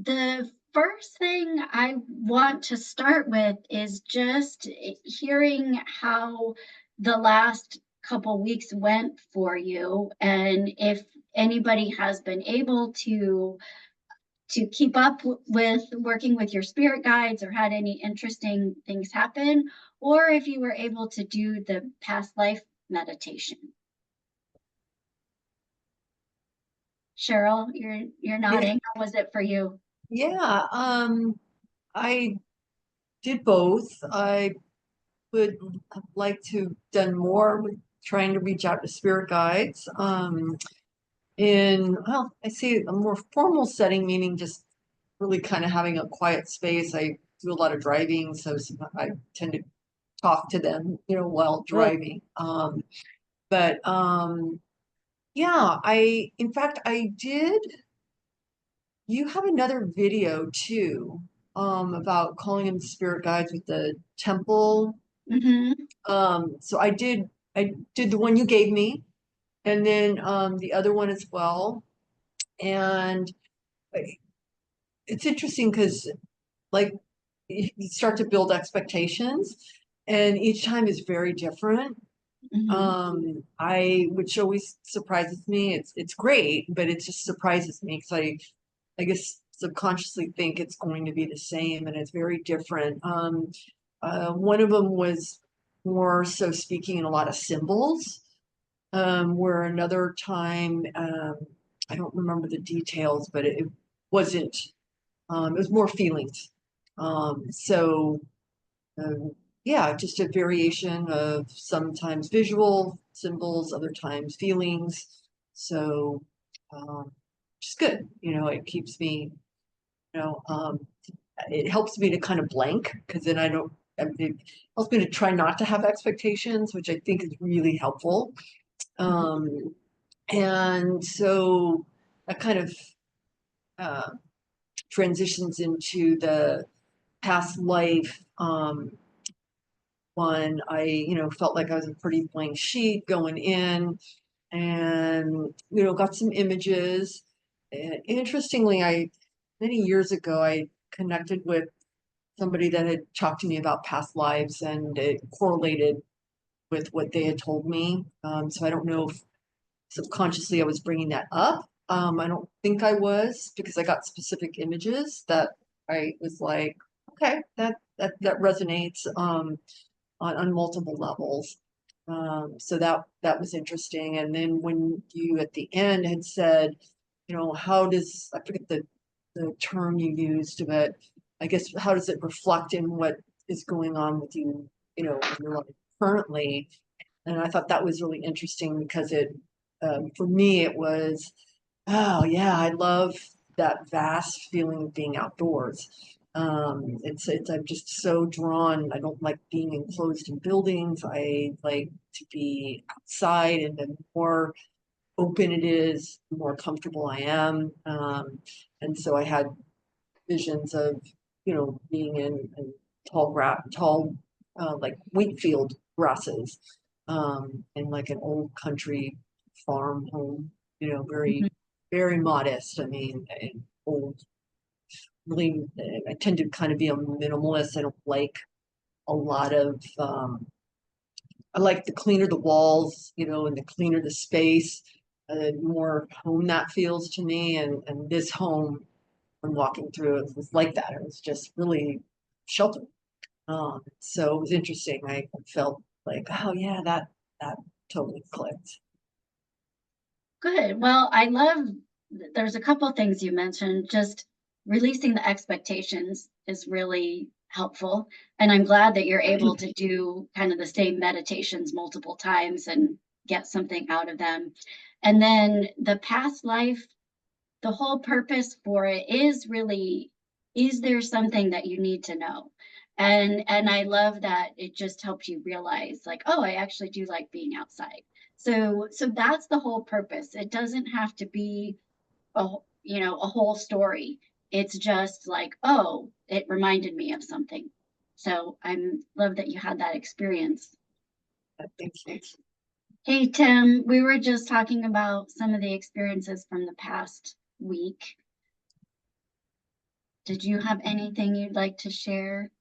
The first thing I want to start with is just hearing how the last couple weeks went for you, and if anybody has been able to keep up with working with your spirit guides or had any interesting things happen, or if you were able to do the past life meditation. Cheryl, you're Yeah, nodding. How was it for you? yeah, I did both. I would have liked to have done more with trying to reach out to spirit guides. Well, I see a more formal setting, meaning just really kind of having a quiet space. I do a lot of driving, so I tend to talk to them, while driving. But yeah, in fact, I did. You have another video too, about calling in spirit guides with the temple. Mm-hmm. So I did the one you gave me, and then the other one as well. And it's interesting because like you start to build expectations, and each time is very different. Mm-hmm. Which always surprises me. It's great, but it just surprises me because I guess subconsciously think it's going to be the same, and it's very different. One of them was more so speaking in a lot of symbols, where another time, I don't remember the details, but it wasn't, it was more feelings. So, um, yeah, just a variation of sometimes visual symbols, other times feelings. So, um, just good. It keeps me, you know, um, it helps me to kind of blank because then I don't, it helps me to try not to have expectations, which I think is really helpful. Um, and so that kind of uh, transitions into the past life one. Felt like I was a pretty blank sheet going in, and got some images. And interestingly, I many years ago I connected with somebody that had talked to me about past lives, and it correlated with what they had told me. So I don't know if subconsciously I was bringing that up. I don't think I was, because I got specific images that I was like, okay, that resonates, on multiple levels. So that was interesting. And then when you at the end had said, how does, I forget the term you used, but I guess how does it reflect in what is going on with you, in your life currently? And I thought that was really interesting because for me, it was, oh yeah, I love that vast feeling of being outdoors. I'm just so drawn. I don't like being enclosed in buildings. I like to be outside, and the more open it is, the more comfortable I am. And so I had visions of, being in tall, like wheat field grasses, in like an old country farm home, very, very modest. I mean, old, really, I tend to kind of be a minimalist. I don't like a lot of, I like the cleaner the walls, and the cleaner the space, the more home that feels to me. And this home, when walking through it, was like that. It was just really sheltered. So it was interesting. I felt like, oh yeah, that totally clicked. Good. Well, I love, there's a couple things you mentioned. Just releasing the expectations is really helpful. And I'm glad that you're able to do kind of the same meditations multiple times and get something out of them. And then the past life, the whole purpose for it is really, is there something that you need to know? And I love that it just helps you realize, like, oh, I actually do like being outside. So that's the whole purpose. It doesn't have to be a a whole story. It's just like, oh, it reminded me of something. So I'm love that you had that experience. Thank you. Hey Tim, we were just talking about some of the experiences from the past week. did you have anything you'd like to share?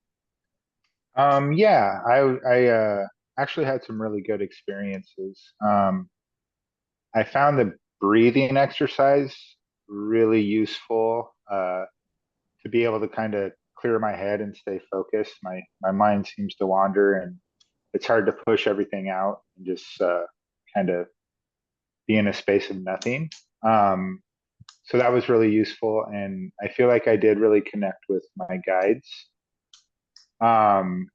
Yeah, I actually had some really good experiences. I found the breathing exercise really useful to be able to kind of clear my head and stay focused. My mind seems to wander, and it's hard to push everything out and just kind of be in a space of nothing. Um, so that was really useful, and I feel like I did really connect with my guides. Um,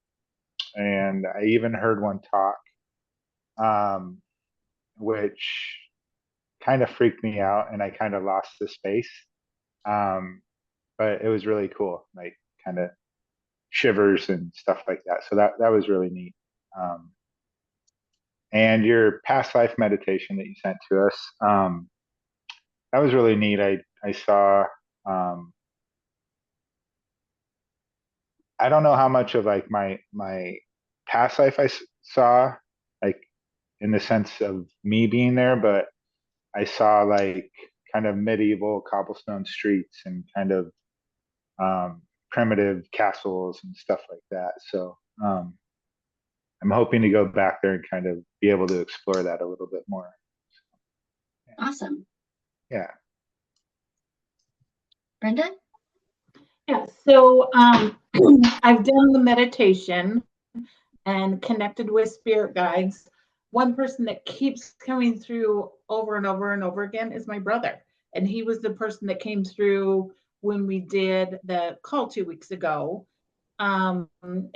and I even heard one talk, um, which kind of freaked me out, and I kind of lost the space. Um, but it was really cool, like kind of shivers and stuff like that. So that was really neat. Um, and your past life meditation that you sent to us, that was really neat. I saw. Um, I don't know how much of like my past life saw, like in the sense of me being there, but I saw like kind of medieval cobblestone streets and kind of primitive castles and stuff like that. So I'm hoping to go back there and kind of be able to explore that a little bit more. Awesome. Yeah. Brenda? Yeah, so I've done the meditation and connected with spirit guides. One person that keeps coming through over and over and over again is my brother. And he was the person that came through when we did the call 2 weeks ago. And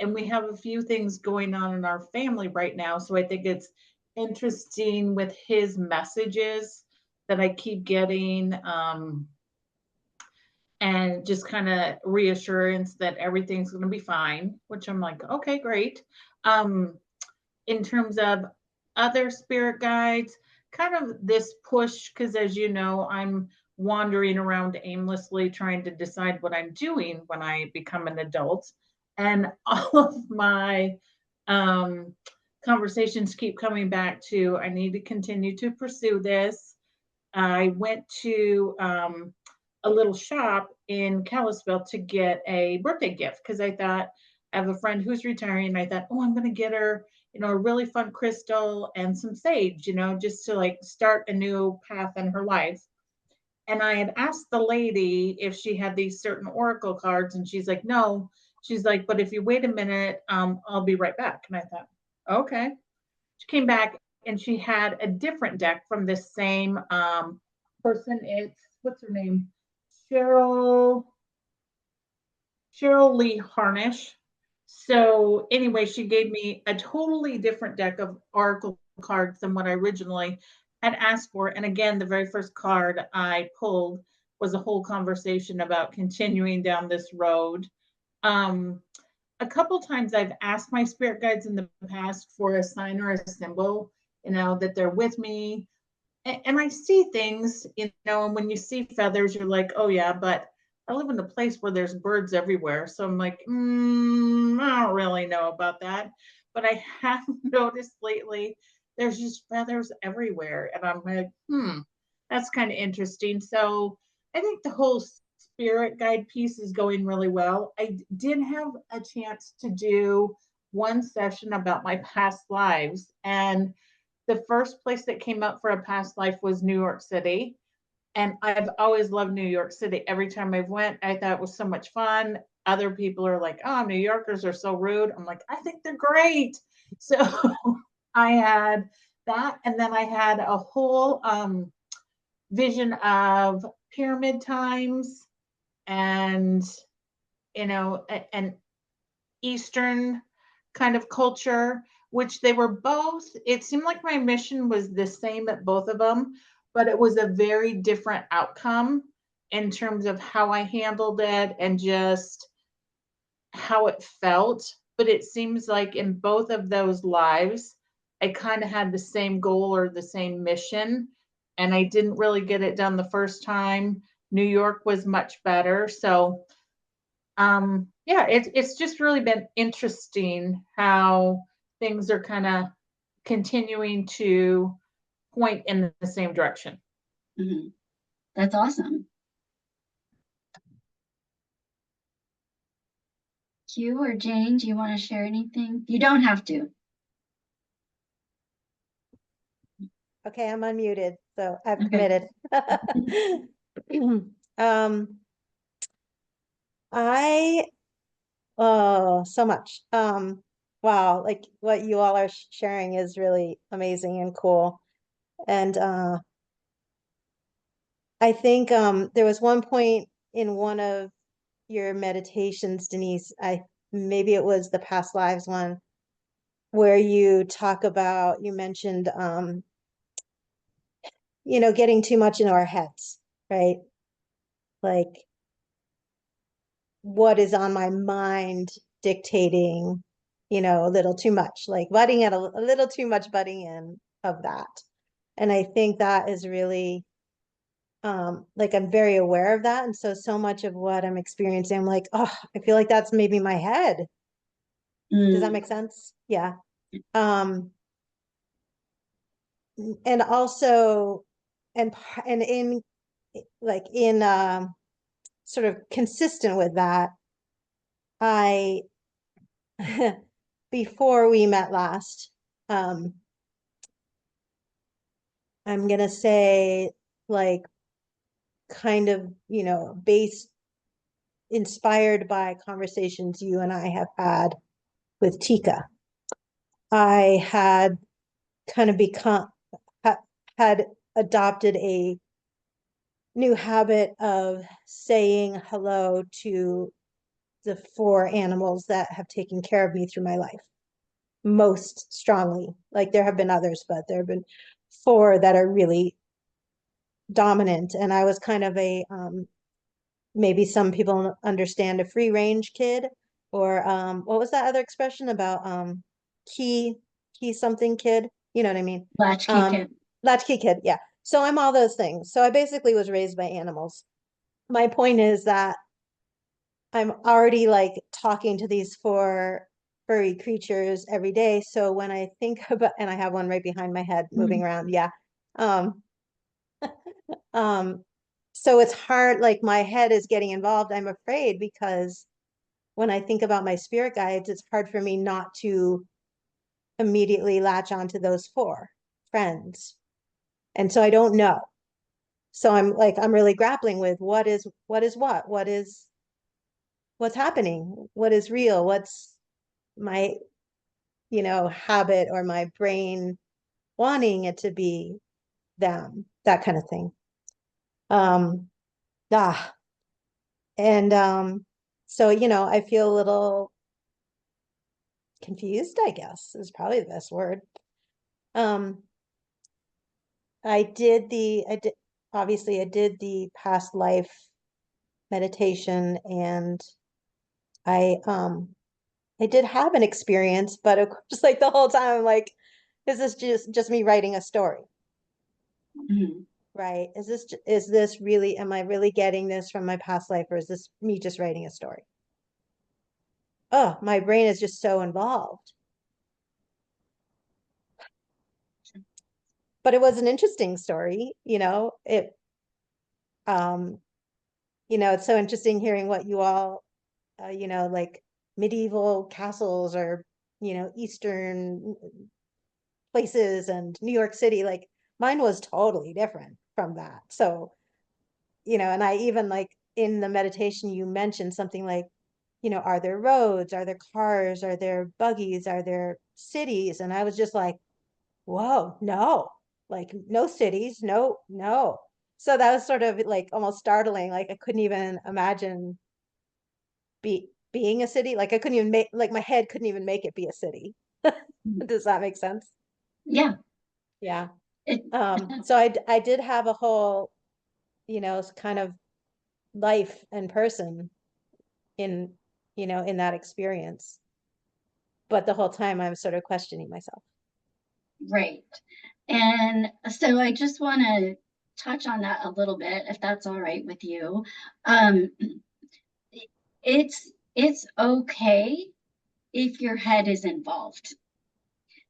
we have a few things going on in our family right now. So I think it's interesting with his messages that I keep getting. And just kind of reassurance that everything's going to be fine, which I'm like, okay, great. Um, in terms of other spirit guides, kind of this push, because as you know, I'm wandering around aimlessly trying to decide what I'm doing when I become an adult. And all of my um, conversations keep coming back to I need to continue to pursue this. I went to a little shop in Kalispell to get a birthday gift because I thought I have a friend who's retiring. And I thought, oh, I'm going to get her, a really fun crystal and some sage, just to like start a new path in her life. And I had asked the lady if she had these certain oracle cards, and she's like, no. She's like, but if you wait a minute, I'll be right back. And I thought, okay. She came back and she had a different deck from the same person. It's what's her name? Cheryl Cheryl Lee Harnish. So anyway, she gave me a totally different deck of oracle cards than what I originally had asked for. And again, the very first card I pulled was a whole conversation about continuing down this road. Um, a couple times I've asked my spirit guides in the past for a sign or a symbol, that they're with me. And I see things, and when you see feathers, you're like, oh yeah, but I live in a place where there's birds everywhere. So I'm like, I don't really know about that. But I have noticed lately there's just feathers everywhere. And I'm like, that's kind of interesting. So I think the whole spirit guide piece is going really well. I did have a chance to do one session about my past lives. And the first place that came up for a past life was New York City. And I've always loved New York City. Every time I've went, I thought it was so much fun. Other people are like, oh, New Yorkers are so rude. I'm like, I think they're great. So I had that. And then I had a whole vision of pyramid times and, an Eastern kind of culture, which they were both, it seemed like my mission was the same at both of them, but it was a very different outcome in terms of how I handled it and just how it felt. But it seems like in both of those lives, I kind of had the same goal or the same mission. And I didn't really get it done the first time. New York was much better. So yeah, it's just really been interesting how things are kind of continuing to point in the same direction. Mm-hmm. That's awesome. Hugh or Jane, do you want to share anything? You don't have to. Okay, I'm unmuted, so I've Okay. committed. I, oh, so much. Wow, like what you all are sharing is really amazing and cool. And I think there was one point in one of your meditations, Denise, maybe it was the past lives one, where you talk about, you mentioned getting too much into our heads, right? Like what is on my mind dictating, a little too much, like butting at a little too much butting in of that. And I think that is really like I'm very aware of that. And so much of what I'm experiencing, I'm like, oh, I feel like that's maybe my head. Does that make sense? Yeah. And also, and in like in sort of consistent with that, I before we met last, I'm gonna say like kind of, based inspired by conversations you and I have had with Tika. I had kind of had adopted a new habit of saying hello to the 4 animals that have taken care of me through my life most strongly. Like there have been others, but there have been 4 that are really dominant. And I was kind of a maybe some people understand a free range kid, or what was that other expression about key something kid? You know what I mean? Latchkey kid. Latchkey kid, yeah. So I'm all those things. So I basically was raised by animals. My point is that I'm already like talking to these 4 furry creatures every day. So when I think about, and I have one right behind my head moving around, yeah. Um, so it's hard, like my head is getting involved. I'm afraid because when I think about my spirit guides, it's hard for me not to immediately latch onto those 4 friends. And so I don't know. So I'm really grappling with what is what's happening, what is real, what's my, habit or my brain wanting it to be them, that kind of thing. Um, ah, and so, I feel a little confused, I guess is probably the best word. I did obviously I did the past life meditation, and I did have an experience, but of course, like the whole time I'm like, is this just me writing a story? Mhm. Right? Is this really, am I really getting this from my past life, or is this me just writing a story? Oh, my brain is just so involved. But it was an interesting story, um, it's so interesting hearing what you all, like medieval castles or, Eastern places and New York City, like mine was totally different from that. So, and I even like in the meditation, you mentioned something like, are there roads? Are there cars? Are there buggies? Are there cities? And I was just like, whoa, no, like no cities, no, no. So that was sort of like almost startling. Like I couldn't even imagine being a city. Like I couldn't even make, like my head couldn't even make it be a city. Does that make sense? Yeah. Yeah. It, So I did have a whole, kind of life and person in, in that experience. But the whole time I'm sort of questioning myself. right. And so I just want to touch on that a little bit, if that's all right with you. Um, it's okay if your head is involved.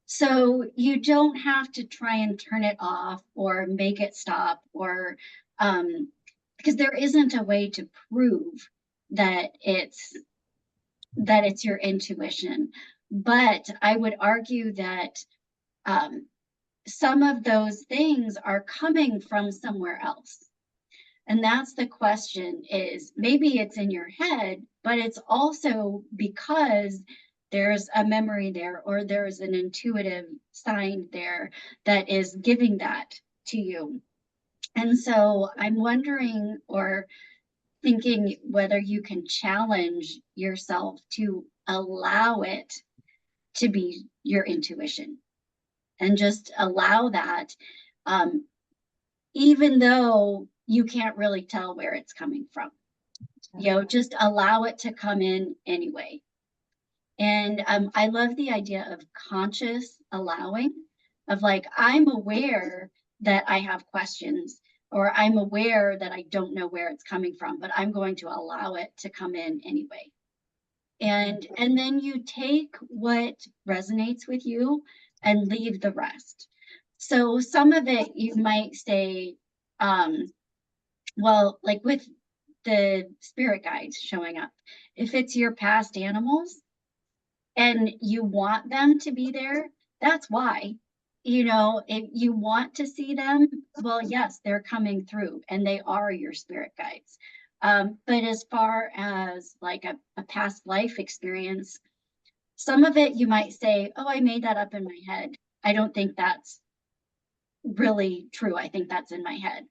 So you don't have to try and turn it off or make it stop, or because there isn't a way to prove that it's that it's your intuition. But I would argue that some of those things are coming from somewhere else. And that's the question, is maybe it's in your head, but it's also because there's a memory there, or there's an intuitive sign there that is giving that to you. And so I'm wondering, or thinking, whether you can challenge yourself to allow it to be your intuition, and just allow that, even though you can't really tell where it's coming from. Just allow it to come in anyway. And I love the idea of conscious allowing, of like, I'm aware that I have questions, or I'm aware that I don't know where it's coming from, but I'm going to allow it to come in anyway. And then you take what resonates with you and leave the rest. So some of it you might say, well, like with the spirit guides showing up, if it's your past animals and you want them to be there, that's why. If you want to see them, well, yes, they're coming through and they are your spirit guides. But as far as like a past life experience, some of it you might say, oh, I made that up in my head. I don't think that's really true. I think that's in my head.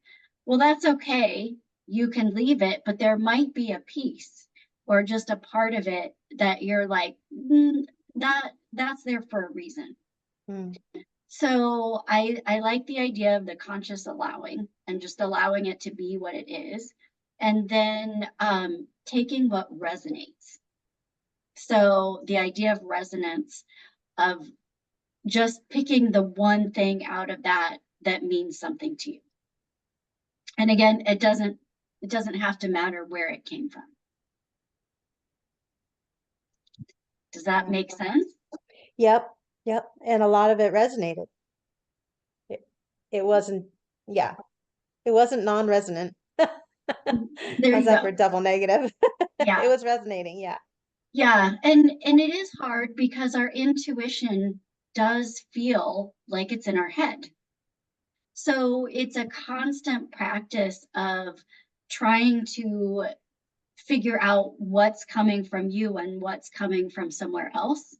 Well, that's okay. You can leave it, but there might be a piece or just a part of it that you're like, that's there for a reason. So I like the idea of the conscious allowing, and just allowing it to be what it is. And then taking what resonates. So the idea of resonance, of just picking the one thing out of that means something to you. And again, it doesn't have to matter where it came from. Does that make sense? Yep. And a lot of it resonated. It wasn't, it wasn't non-resonant. There How's you that go. for double negative? Yeah. It was resonating. Yeah. Yeah. And it is hard because our intuition does feel like it's in our head. So it's a constant practice of trying to figure out what's coming from you and what's coming from somewhere else.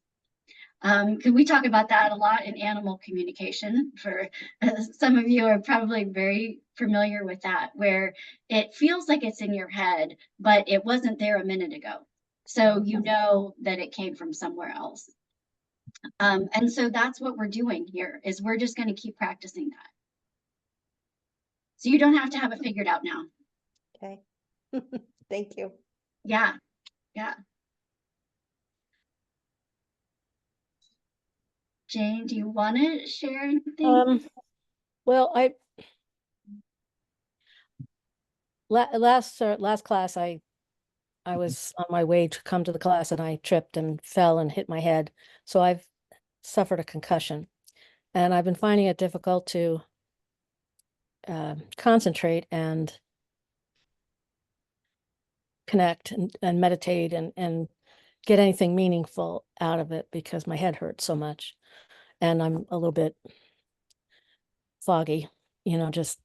We talk about that a lot in animal communication. For some of you are probably very familiar with that, where it feels like it's in your head, but it wasn't there a minute ago. So you know that it came from somewhere else. And so that's what we're doing here, is we're just going to keep practicing that. So you don't have to have it figured out now. Okay. Thank you. Yeah. Jane, do you want to share anything? Well, last class, I was on my way to come to the class and I tripped and fell and hit my head. So I've suffered a concussion, and I've been finding it difficult to concentrate and connect and meditate and get anything meaningful out of it, because my head hurts so much and I'm a little bit foggy, just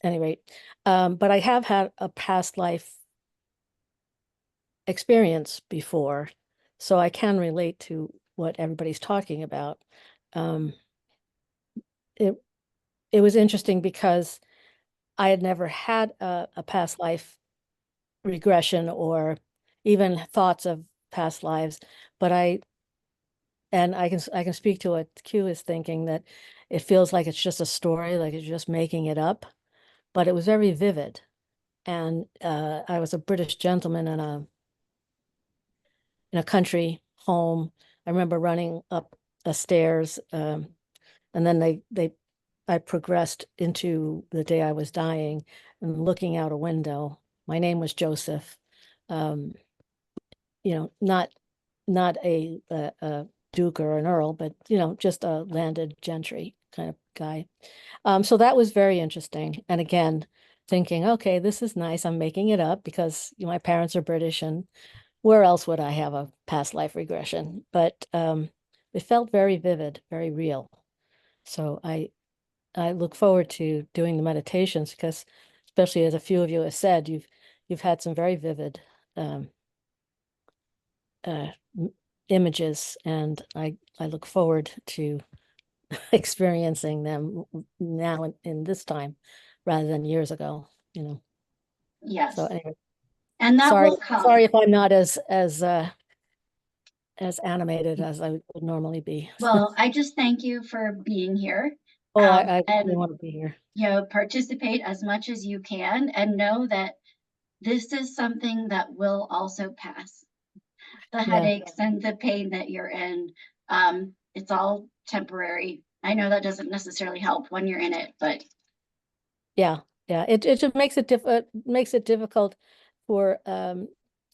any rate. But I have had a past life experience before, so I can relate to what everybody's talking about. It was interesting because I had never had a past life regression or even thoughts of past lives, but I can speak to what Q is thinking, that it feels like it's just a story, like it's just making it up, but it was very vivid. And I was a British gentleman in a country home. I remember running up a stairs, and then I progressed into the day I was dying and looking out a window. My name was Joseph. Not a duke or an earl, but just a landed gentry kind of guy. So that was very interesting. And again, thinking, okay, this is nice. I'm making it up because my parents are British and where else would I have a past life regression? But it felt very vivid, very real. So I look forward to doing the meditations because, especially as a few of you have said, you've had some very vivid images, and I look forward to experiencing them now in this time rather than years ago, you know. Yes. So anyway, And that sorry, will come. sorry if I'm not as animated as I would normally be. Well, I just thank you for being here. Oh, I and really want to be here. Participate as much as you can, and know that this is something that will also pass. The Yeah. headaches and the pain that you're in, it's all temporary. I know that doesn't necessarily help when you're in it, but Yeah, it just makes it difficult for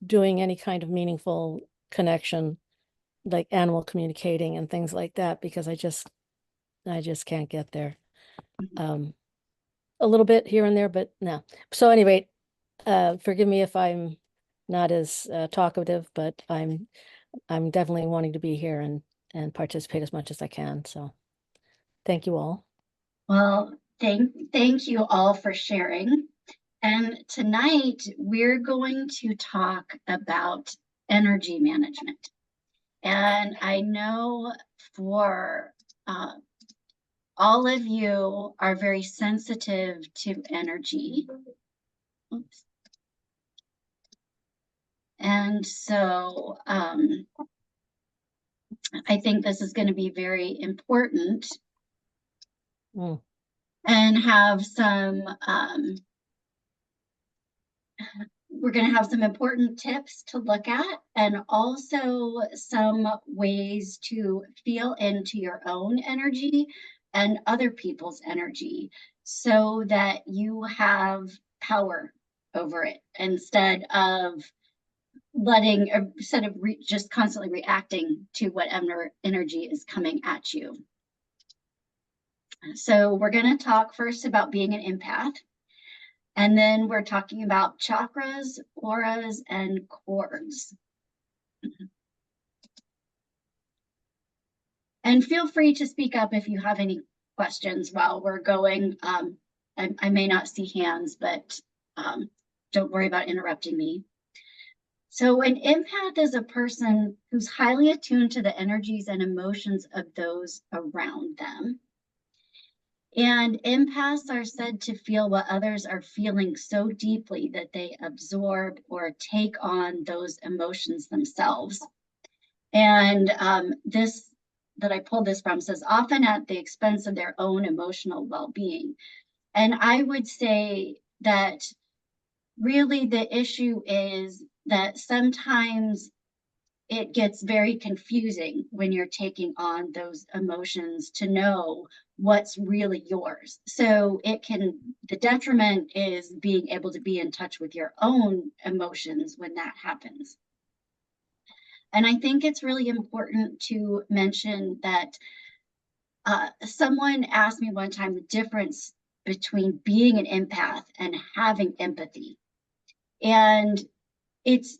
doing any kind of meaningful connection, like animal communicating and things like that, because I just can't get there. A little bit here and there, but no. So anyway, forgive me if I'm not as talkative, but I'm definitely wanting to be here and participate as much as I can. So thank you all. well, thank you all for sharing. And tonight we're going to talk about energy management. And I know for all of you are very sensitive to energy. Oops. And so I think this is going to be very important and have some, we're going to have some important tips to look at, and also some ways to feel into your own energy and other people's energy so that you have power over it instead of just constantly reacting to whatever energy is coming at you. So we're going to talk first about being an empath, and then we're talking about chakras, auras, and cords. And feel free to speak up if you have any questions while we're going. I may not see hands, but don't worry about interrupting me. So an empath is a person who's highly attuned to the energies and emotions of those around them. And empaths are said to feel what others are feeling so deeply that they absorb or take on those emotions themselves. And this that I pulled this from says, often at the expense of their own emotional well-being. And I would say that really the issue is that sometimes it gets very confusing when you're taking on those emotions to know what's really yours. So the detriment is being able to be in touch with your own emotions when that happens. And I think it's really important to mention that someone asked me one time the difference between being an empath and having empathy. And it's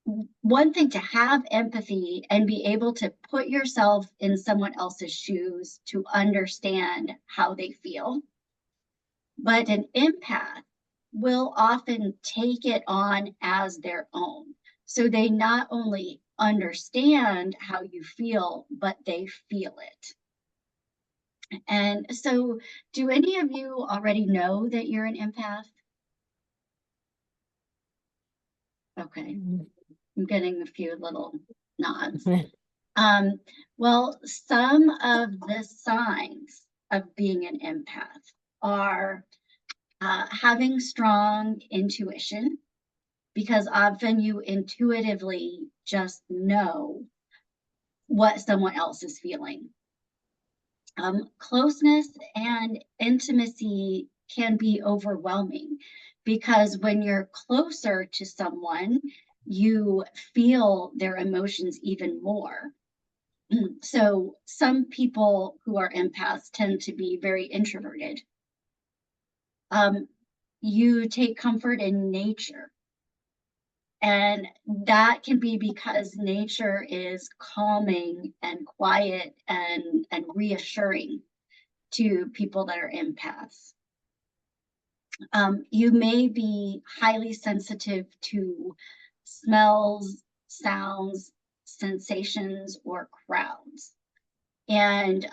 one thing to have empathy and be able to put yourself in someone else's shoes to understand how they feel. But an empath will often take it on as their own. So they not only understand how you feel, but they feel it. And so, do any of you already know that you're an empath? Okay. I'm getting a few little nods. Well, some of the signs of being an empath are having strong intuition, because often you intuitively just know what someone else is feeling. Closeness and intimacy can be overwhelming, because when you're closer to someone, you feel their emotions even more. So some people who are empaths tend to be very introverted. You take comfort in nature. And that can be because nature is calming and quiet and reassuring to people that are empaths. You may be highly sensitive to smells, sounds, sensations, or crowds. And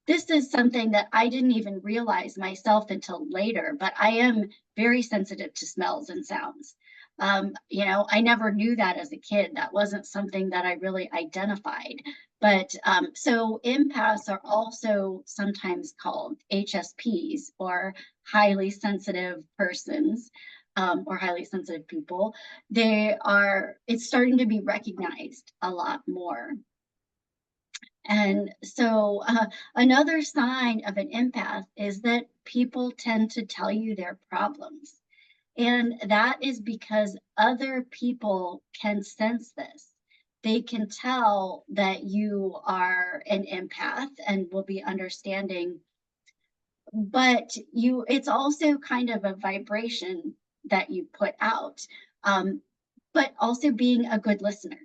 this is something that I didn't even realize myself until later, but I am very sensitive to smells and sounds. I never knew that as a kid. That wasn't something that I really identified. But so empaths are also sometimes called HSPs, or highly sensitive persons, or highly sensitive people. It's starting to be recognized a lot more. And so another sign of an empath is that people tend to tell you their problems. And that is because other people can sense this. They can tell that you are an empath and will be understanding. But it's also kind of a vibration that you put out, but also being a good listener.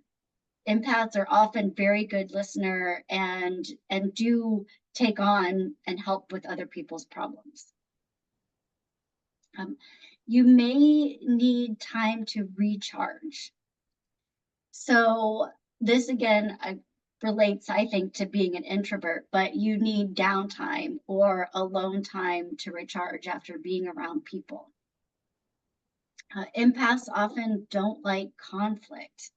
Empaths are often very good listener and do take on and help with other people's problems. You may need time to recharge. So this again relates, I think, to being an introvert, but you need downtime or alone time to recharge after being around people. Empaths often don't like conflict.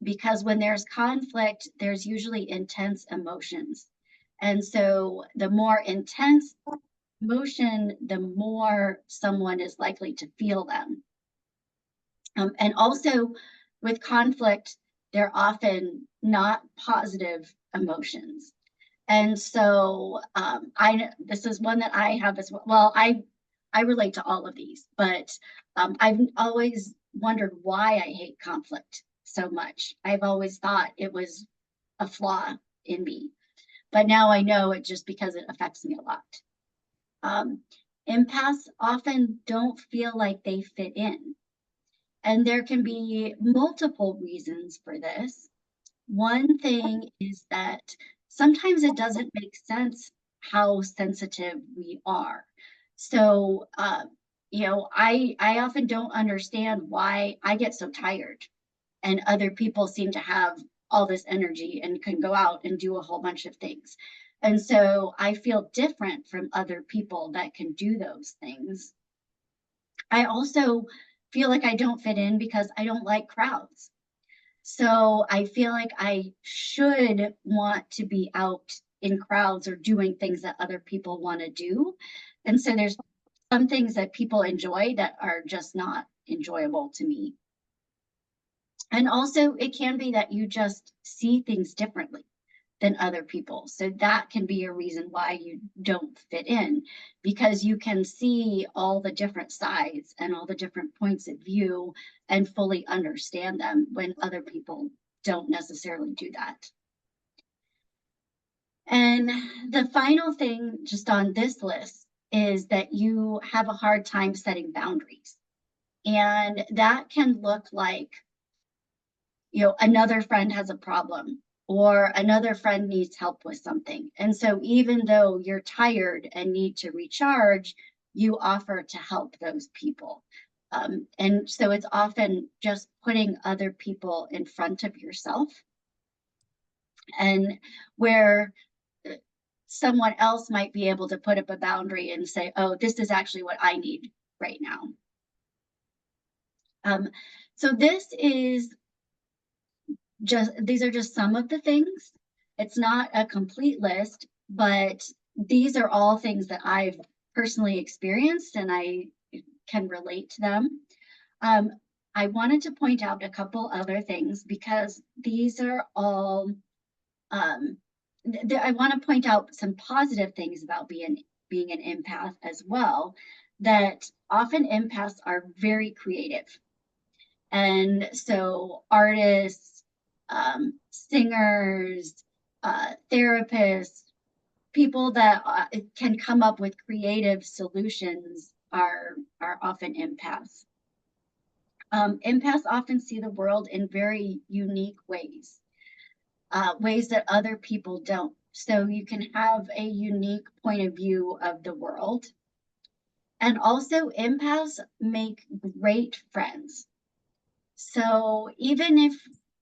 Because when there's conflict, there's usually intense emotions. And so the more intense emotion, the more someone is likely to feel them. And also with conflict, they're often not positive emotions. And so this is one that I have as well. Well, I relate to all of these, but I've always wondered why I hate conflict so much. I've always thought it was a flaw in me, but now I know it just because it affects me a lot. Empaths often don't feel like they fit in, and there can be multiple reasons for this. One thing is that sometimes it doesn't make sense how sensitive we are. So, I often don't understand why I get so tired and other people seem to have all this energy and can go out and do a whole bunch of things. And so I feel different from other people that can do those things. I also feel like I don't fit in because I don't like crowds. So I feel like I should want to be out in crowds or doing things that other people want to do. And so there's some things that people enjoy that are just not enjoyable to me. And also it can be that you just see things differently than other people. So that can be a reason why you don't fit in, because you can see all the different sides and all the different points of view and fully understand them when other people don't necessarily do that. And the final thing just on this list is that you have a hard time setting boundaries. And that can look like, another friend has a problem or another friend needs help with something. And so even though you're tired and need to recharge, you offer to help those people. And so it's often just putting other people in front of yourself, and where someone else might be able to put up a boundary and say, oh, this is actually what I need right now. So these are just some of the things. It's not a complete list, but these are all things that I've personally experienced and I can relate to them. I wanted to point out a couple other things because these are all, I want to point out some positive things about being an empath as well, that often empaths are very creative. And so artists, singers, therapists, people that can come up with creative solutions are often empaths. Empaths often see the world in very unique ways, ways that other people don't. So you can have a unique point of view of the world. And also, empaths make great friends. So even if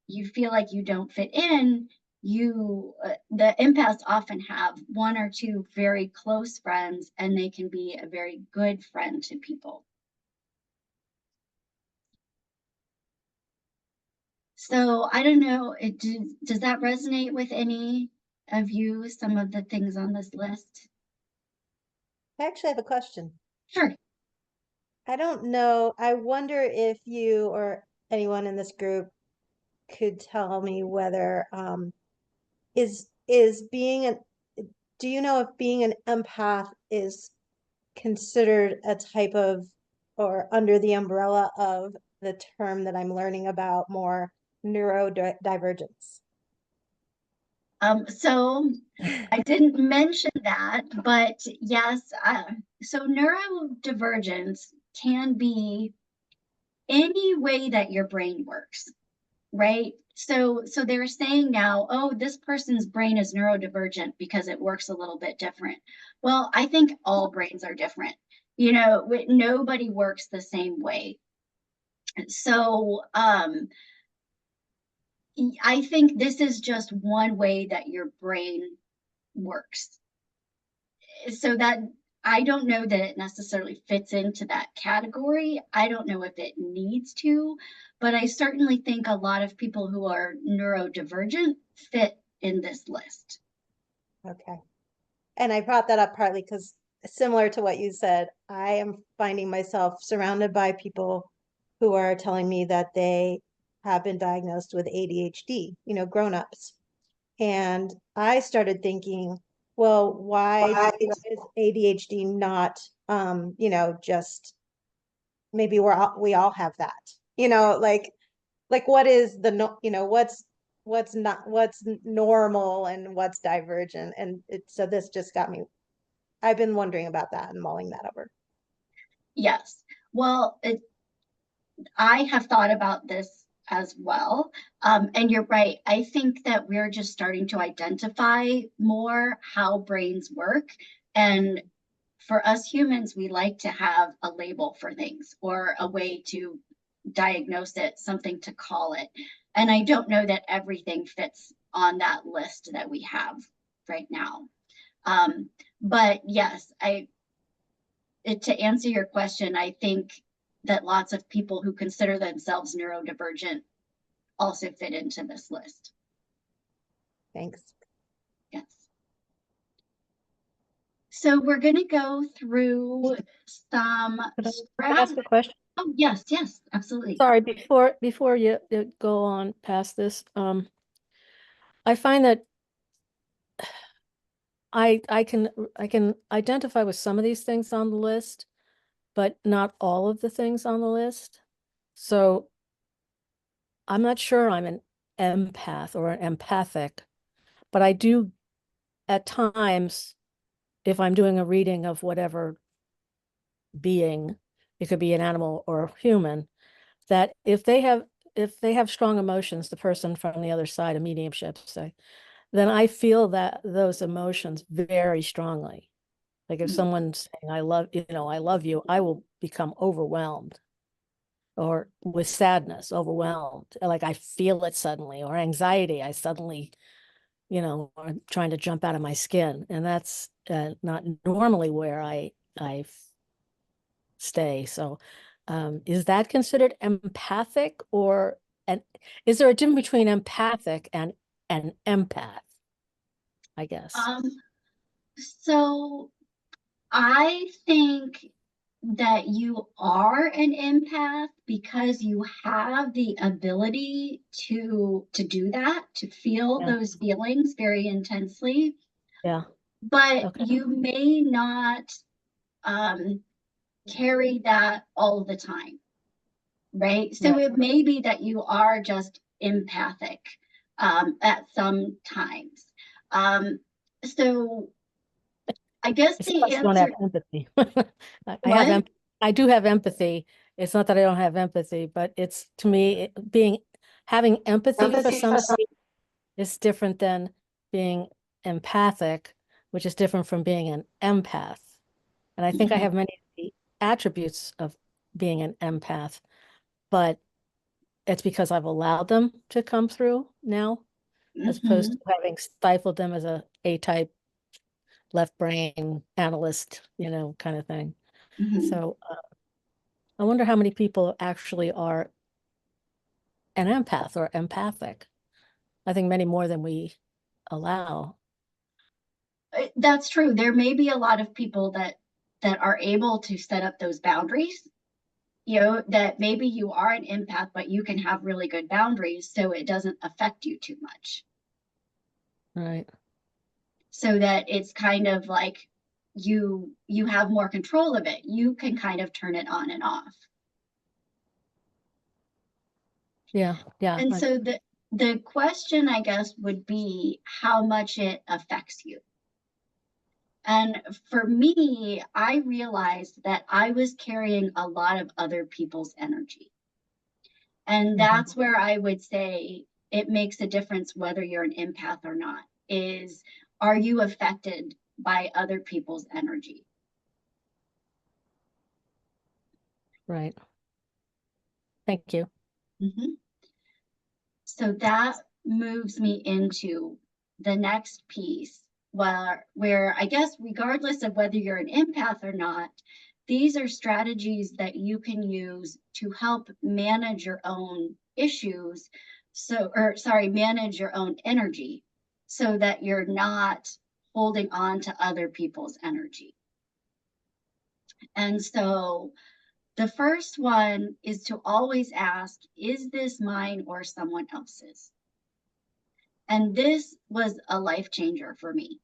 you feel like you don't fit in, the empaths often have one or two very close friends, and they can be a very good friend to people. So I don't know, does that resonate with any of you, some of the things on this list? I actually have a question. Sure. I don't know. I wonder if you or anyone in this group could tell me whether is being an do you know if being an empath is considered a type of or under the umbrella of the term that I'm learning about more, neurodivergence? So I didn't mention that, but yes, so neurodivergence can be any way that your brain works, right? So they're saying now, oh, this person's brain is neurodivergent because it works a little bit different. Well, I think all brains are different. You know, nobody works the same way. So I think this is just one way that your brain works. So that I don't know that it necessarily fits into that category. I don't know if it needs to, but I certainly think a lot of people who are neurodivergent fit in this list. Okay. And I brought that up partly because similar to what you said, I am finding myself surrounded by people who are telling me that they have been diagnosed with ADHD, grown-ups. And I started thinking, well, why is ADHD not, just maybe we all have that, like what is what's not, what's normal and what's divergent. And so this just got me, I've been wondering about that and mulling that over. Yes. Well, I have thought about this as well. And you're right. I think that we're just starting to identify more how brains work. And for us humans, we like to have a label for things or a way to diagnose it, something to call it. And I don't know that everything fits on that list that we have right now. But yes, to answer your question, I think that lots of people who consider themselves neurodivergent also fit into this list. Thanks. Yes. So we're going to go through some Could I ask a question? Oh, yes, absolutely. Sorry, before you go on past this, I find that I can identify with some of these things on the list, but not all of the things on the list. So I'm not sure I'm an empath or an empathic, but I do at times, if I'm doing a reading of whatever being, it could be an animal or a human, that if they have strong emotions, the person from the other side of mediumship, say, then I feel that those emotions very strongly. Like if someone's saying, I love you, I will become overwhelmed, or with sadness, overwhelmed. Like I feel it suddenly, or anxiety, I suddenly, I'm trying to jump out of my skin. And that's not normally where I stay. So is that considered empathic, or is there a difference between empathic and an empath, I guess? So I think that you are an empath because you have the ability to do that, to feel Yeah. those feelings very intensely. Yeah. But Okay. you may not carry that all the time, right? So it may be that you are just empathic at some times. So I guess It's the because I don't have answer. empathy. What? I do have empathy, it's not that I don't have empathy, but it's to me, having empathy for somebody is different than being empathic, which is different from being an empath. And I think I Mhm. have many of the attributes of being an empath, but it's because I've allowed them to come through now, as opposed Mhm. to having stifled them as a A-type left brain analyst, kind of thing. Mhm. So I wonder how many people actually are an empath or empathic. I think many more than we allow. That's true. There may be a lot of people that are able to set up those boundaries. That maybe you are an empath, but you can have really good boundaries so it doesn't affect you too much. Right. So that it's kind of like you have more control of it. You can kind of turn it on and off. Yeah. And so the question, I guess, would be how much it affects you. And for me, I realized that I was carrying a lot of other people's energy. And that's where I would say it makes a difference whether you're an empath or not, is are you affected by other people's energy? Right. Thank you. Mhm. So that moves me into the next piece where I guess regardless of whether you're an empath or not, these are strategies that you can use to help manage your own issues. Manage your own energy so that you're not holding on to other people's energy. And so the first one is to always ask, is this mine or someone else's? And this was a life changer for me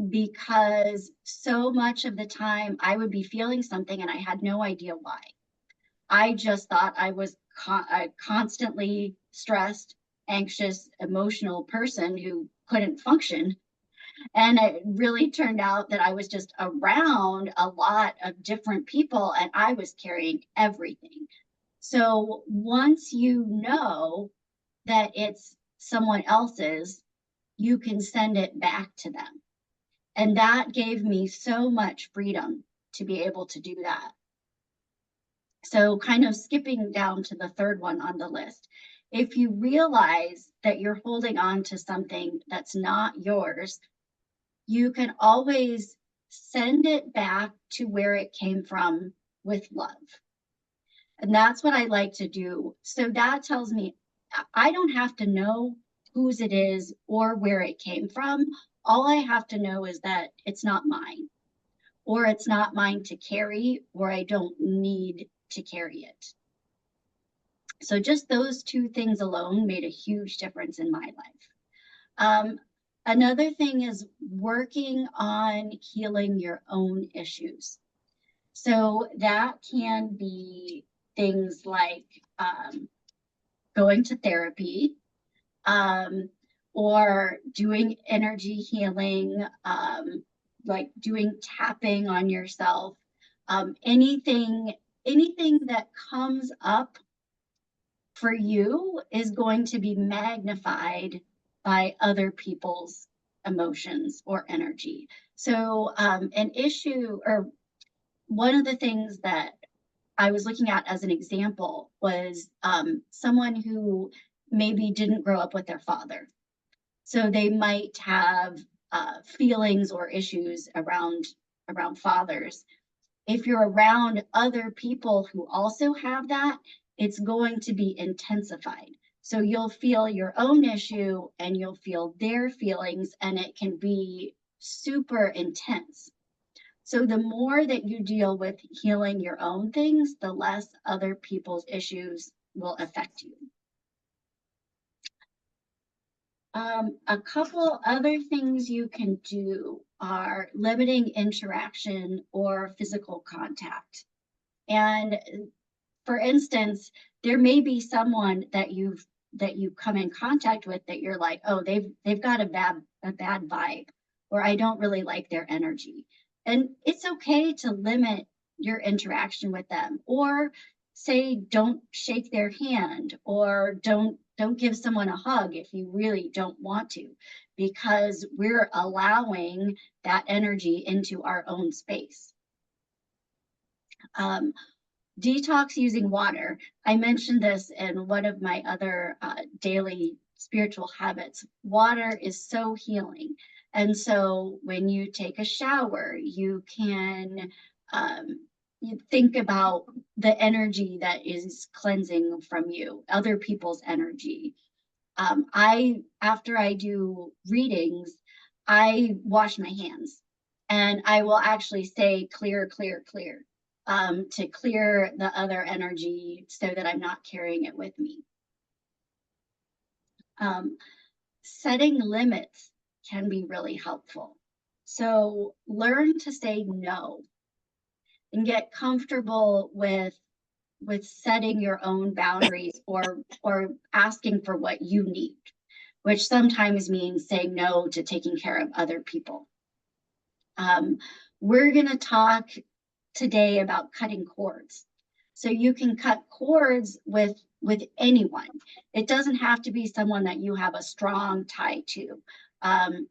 because so much of the time I would be feeling something and I had no idea why. I just thought I was a constantly stressed, anxious, emotional person who couldn't function. And it really turned out that I was just around a lot of different people and I was carrying everything. So once you know that it's someone else's, you can send it back to them. And that gave me so much freedom to be able to do that. So, kind of skipping down to the third one on the list, if you realize that you're holding on to something that's not yours, you can always send it back to where it came from with love. And that's what I like to do. So that tells me I don't have to know whose it is or where it came from. All I have to know is that it's not mine, or it's not mine to carry, or I don't need to carry it. So just those two things alone made a huge difference in my life. Another thing is working on healing your own issues. So that can be things like going to therapy, or doing energy healing, like doing tapping on yourself, anything that comes up for you is going to be magnified by other people's emotions or energy. So an issue, or one of the things that I was looking at as an example was someone who maybe didn't grow up with their father. So they might have feelings or issues around fathers. If you're around other people who also have that, it's going to be intensified. So you'll feel your own issue and you'll feel their feelings, and it can be super intense. So the more that you deal with healing your own things, the less other people's issues will affect you. A couple other things you can do are limiting interaction or physical contact. And for instance, there may be someone that you come in contact with that you're like, oh, they've got a bad vibe, or I don't really like their energy. And it's okay to limit your interaction with them, or say don't shake their hand, or don't give someone a hug if you really don't want to, because we're allowing that energy into our own space. Detox using water. I mentioned this in one of my other daily spiritual habits. Water is so healing. And so when you take a shower, you can you think about the energy that is cleansing from you, other people's energy. After I do readings, I wash my hands, and I will actually say clear, clear, clear, to clear the other energy so that I'm not carrying it with me. Setting limits can be really helpful. So learn to say no and get comfortable with setting your own boundaries, or asking for what you need, which sometimes means saying no to taking care of other people. We're going to talk today about cutting cords. So you can cut cords with anyone. It doesn't have to be someone that you have a strong tie to.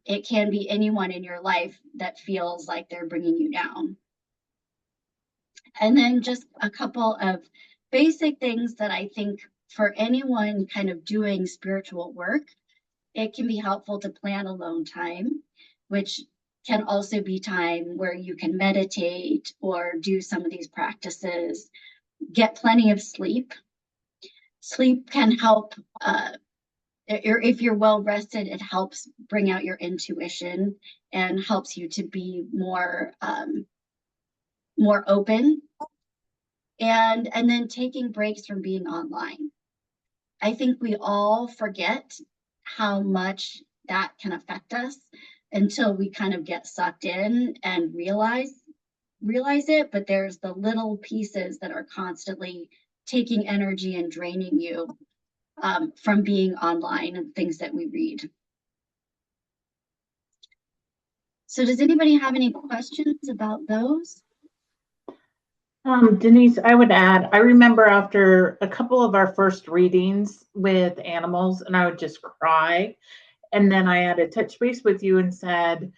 It can be anyone in your life that feels like they're bringing you down. And then just a couple of basic things that I think for anyone kind of doing spiritual work, it can be helpful to plan alone time, which can also be time where you can meditate or do some of these practices. Get plenty of sleep. Sleep can help, if you're well rested, it helps bring out your intuition and helps you to be more open. And then taking breaks from being online. I think we all forget how much that can affect us until we kind of get sucked in and realize it. But there's the little pieces that are constantly taking energy and draining you from being online and things that we read. So does anybody have any questions about those? Denise, I would add, I remember after a couple of our first readings with animals, and I would just cry. And then I had to touch base with you and said,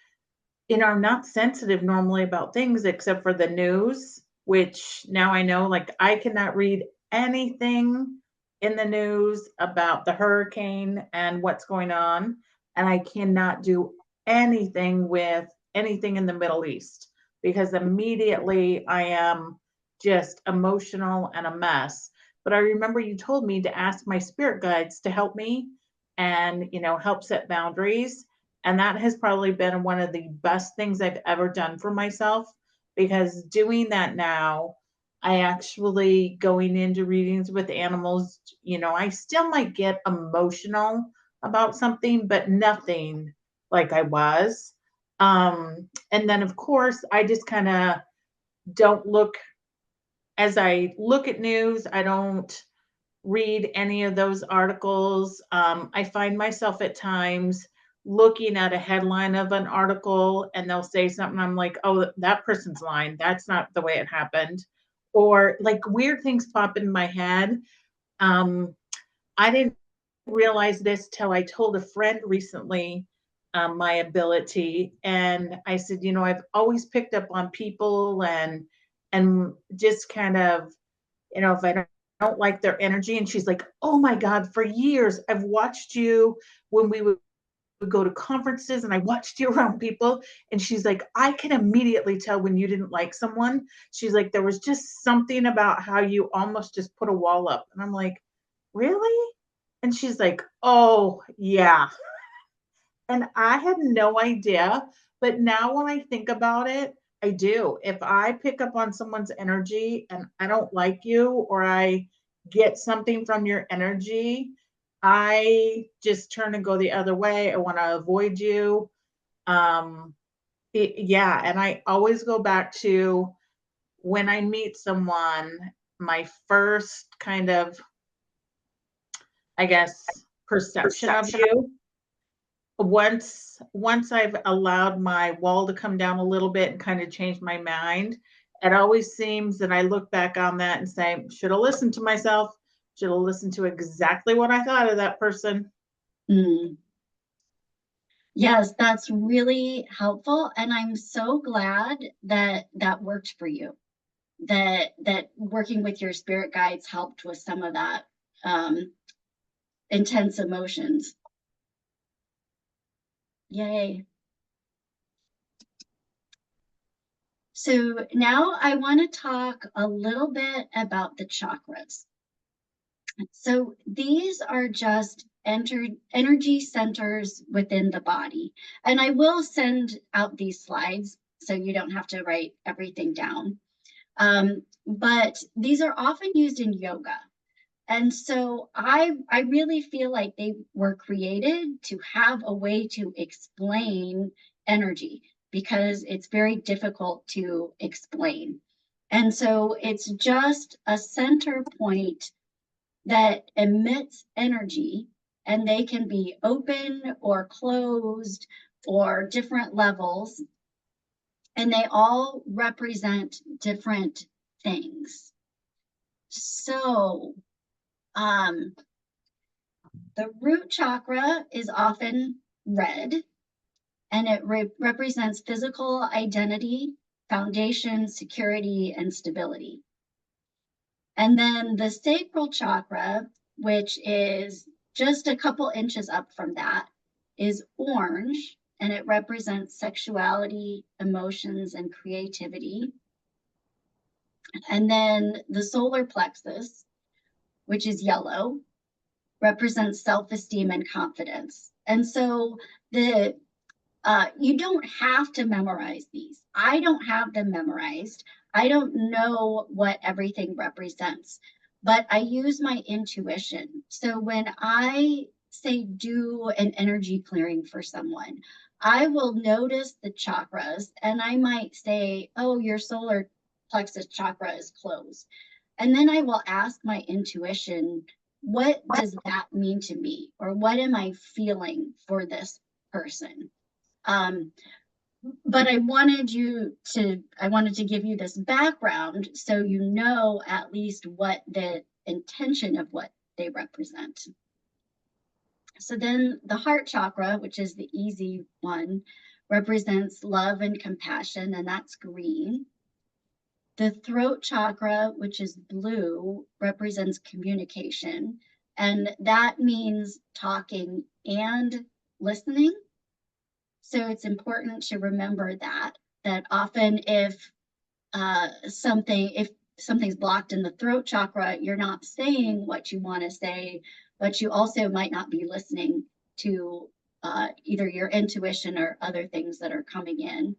I'm not sensitive normally about things except for the news, which now I know, like, I cannot read anything in the news about the hurricane and what's going on. And I cannot do anything with anything in the Middle East, because immediately I am just emotional and a mess. But I remember you told me to ask my spirit guides to help me and, help set boundaries. And that has probably been one of the best things I've ever done for myself, because doing that now, I actually, going into readings with animals, I still might get emotional about something, but nothing like I was. And then, of course, I just kind of don't look, as I look at news, I don't read any of those articles. I find myself at times looking at a headline of an article and they'll say something. I'm like, oh, that person's lying. That's not the way it happened. Or like weird things pop in my head. I didn't realize this till I told a friend recently my ability. And I said, I've always picked up on people and just kind of, if I don't like their energy. And she's like, oh my God, for years, I've watched you when we would go to conferences and I watched you around people. And she's like, I can immediately tell when you didn't like someone. She's like, there was just something about how you almost just put a wall up. And I'm like, really? And she's like, oh yeah. And I had no idea. But now when I think about it, I do. If I pick up on someone's energy and I don't like you, or I get something from your energy, I just turn and go the other way. I want to avoid you. Yeah. And I always go back to when I meet someone, my first kind of, I guess, perception of you. Once I've allowed my wall to come down a little bit and kind of change my mind, it always seems that I look back on that and say, should have listened to myself, should have listened to exactly what I thought of that person. Mm. Yes, that's really helpful. And I'm so glad that that worked for you, that working with your spirit guides helped with some of that intense emotions. Yay. So now I want to talk a little bit about the chakras. So these are just energy centers within the body. And I will send out these slides so you don't have to write everything down. But these are often used in yoga. And so I really feel like they were created to have a way to explain energy because it's very difficult to explain. And so it's just a center point that emits energy, and they can be open or closed or different levels, and they all represent different things. So the root chakra is often red, and it represents physical identity, foundation, security, and stability. And then the sacral chakra, which is just a couple inches up from that, is orange, and it represents sexuality, emotions, and creativity. And then the solar plexus, which is yellow, represents self-esteem and confidence. And so you don't have to memorize these. I don't have them memorized. I don't know what everything represents, but I use my intuition. So when I say do an energy clearing for someone, I will notice the chakras and I might say, oh, your solar plexus chakra is closed. And then I will ask my intuition, what does that mean to me? Or what am I feeling for this person? But I wanted to give you this background so you know at least what the intention of what they represent. So then the heart chakra, which is the easy one, represents love and compassion, and that's green. The throat chakra, which is blue, represents communication, and that means talking and listening. So it's important to remember that often if something's blocked in the throat chakra, you're not saying what you want to say, but you also might not be listening to either your intuition or other things that are coming in.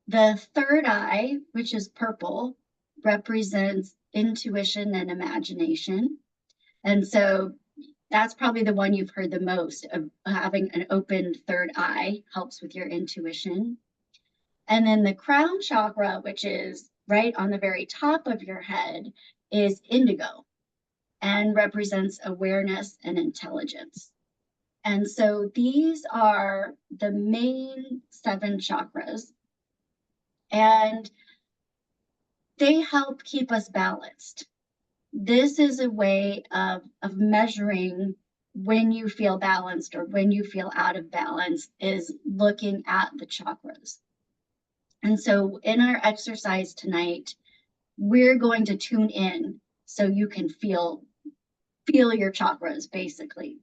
The third eye, which is purple, represents intuition and imagination. And so that's probably the one you've heard the most of. Having an open third eye helps with your intuition. And then the crown chakra, which is right on the very top of your head, is indigo and represents awareness and intelligence. And so these are the main 7 chakras, and they help keep us balanced. This is a way of measuring when you feel balanced or when you feel out of balance, is looking at the chakras. And so in our exercise tonight, we're going to tune in so you can feel your chakras, basically.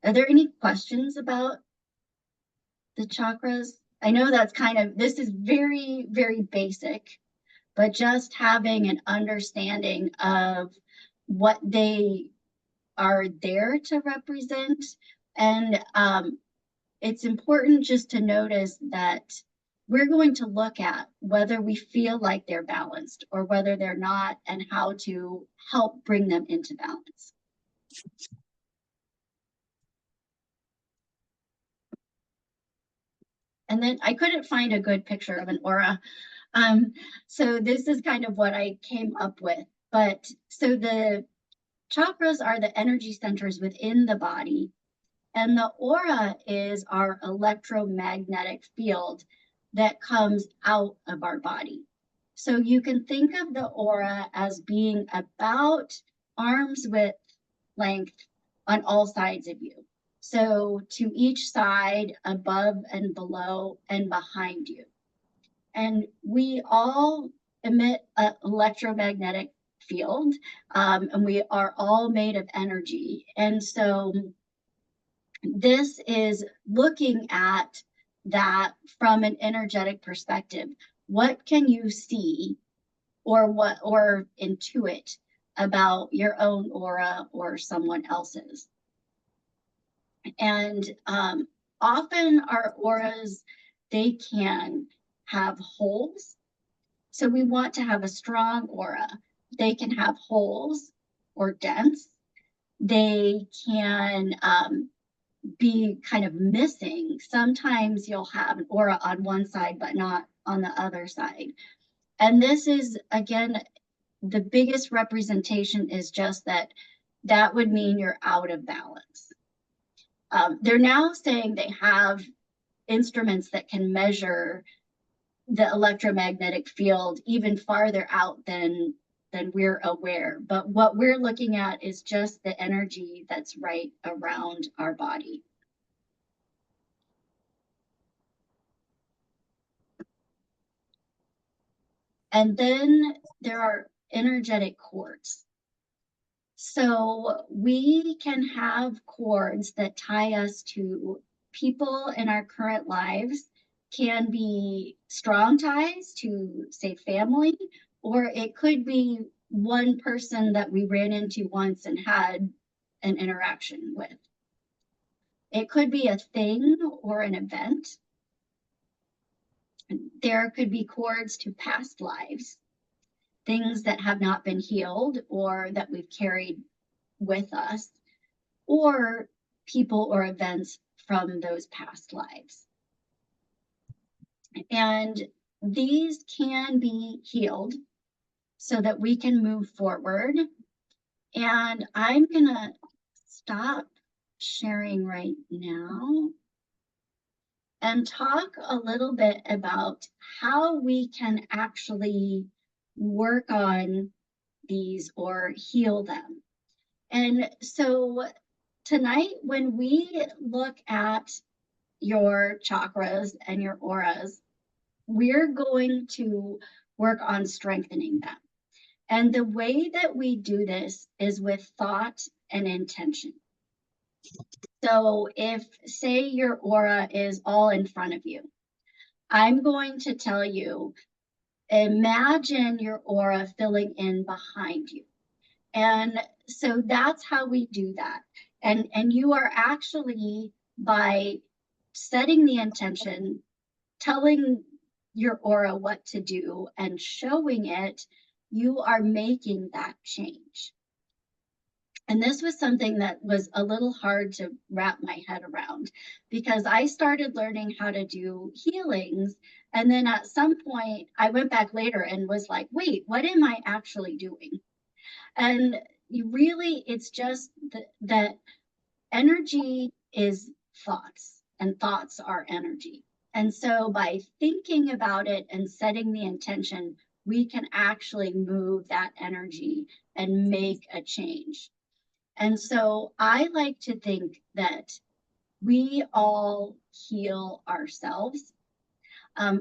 Are there any questions about the chakras? I know that's this is very, very basic, but just having an understanding of what they are there to represent. And it's important just to notice that we're going to look at whether we feel like they're balanced or whether they're not, and how to help bring them into balance. And then I couldn't find a good picture of an aura. So this is kind of what I came up with. But so the chakras are the energy centers within the body, And the aura is our electromagnetic field that comes out of our body. So you can think of the aura as being about arm's width length on all sides of you. So to each side, above and below and behind you. And we all emit an electromagnetic field, and we are all made of energy. And so this is looking at that from an energetic perspective. What can you see or intuit about your own aura or someone else's? And often our auras, they can have holes. So we want to have a strong aura. They can have holes or dents. They can be kind of missing. Sometimes you'll have an aura on one side, but not on the other side. And this is, again, the biggest representation is just that would mean you're out of balance. They're now saying they have instruments that can measure the electromagnetic field even farther out than we're aware. But what we're looking at is just the energy that's right around our body. And then there are energetic cords. So we can have cords that tie us to people in our current lives, can be strong ties to, say, family, or it could be one person that we ran into once and had an interaction with. It could be a thing or an event. There could be cords to past lives, things that have not been healed or that we've carried with us, or people or events from those past lives. And these can be healed so that we can move forward. And I'm gonna stop sharing right now and talk a little bit about how we can actually work on these or heal them. And so tonight, when we look at your chakras and your auras, we're going to work on strengthening them. And the way that we do this is with thought and intention. So if, say, your aura is all in front of you, I'm going to tell you, imagine your aura filling in behind you. And so that's how we do that. And you are actually, by setting the intention, telling your aura what to do and showing it, you are making that change. And this was something that was a little hard to wrap my head around, because I started learning how to do healings. And then at some point I went back later and was like, wait, what am I actually doing? And really, it's just that energy is thoughts, and thoughts are energy. And so by thinking about it and setting the intention, we can actually move that energy and make a change. And so I like to think that we all heal ourselves.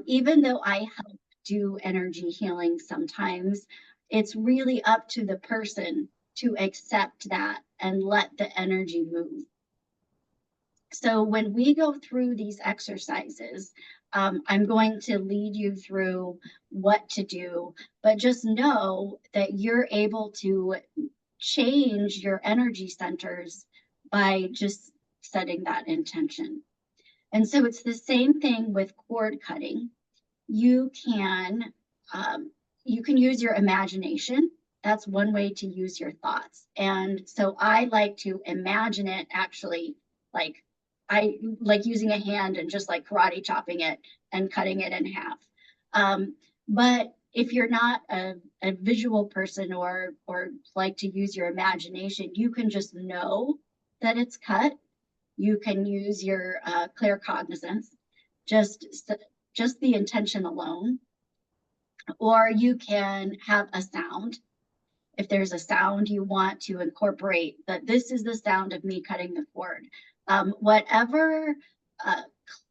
Even though I help do energy healing sometimes, it's really up to the person to accept that and let the energy move. So when we go through these exercises, I'm going to lead you through what to do, but just know that you're able to change your energy centers by just setting that intention. And so it's the same thing with cord cutting. You can use your imagination. That's one way to use your thoughts. And so I like to imagine it actually, like I like using a hand and just like karate chopping it and cutting it in half. But if you're not a visual person or like to use your imagination, you can just know that it's cut you can use your clear cognizance, just the intention alone, or you can have a sound. If there's a sound you want to incorporate, that this is the sound of me cutting the cord. Whatever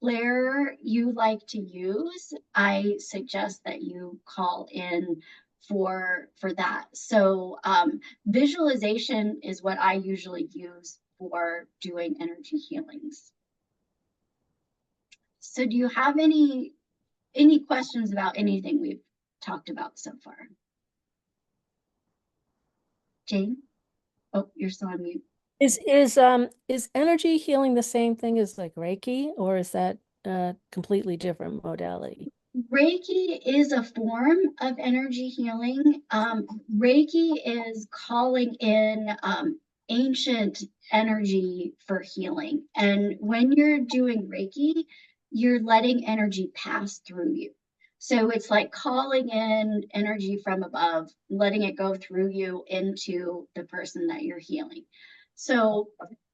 clair you like to use, I suggest that you call in for that. So visualization is what I usually use for doing energy healings. So do you have any questions about anything we've talked about so far? Jane? Oh, you're still on mute. Is energy healing the same thing as like Reiki, or is that a completely different modality? Reiki is a form of energy healing. Reiki is calling in ancient energy for healing. And when you're doing Reiki, you're letting energy pass through you. So it's like calling in energy from above, letting it go through you into the person that you're healing. So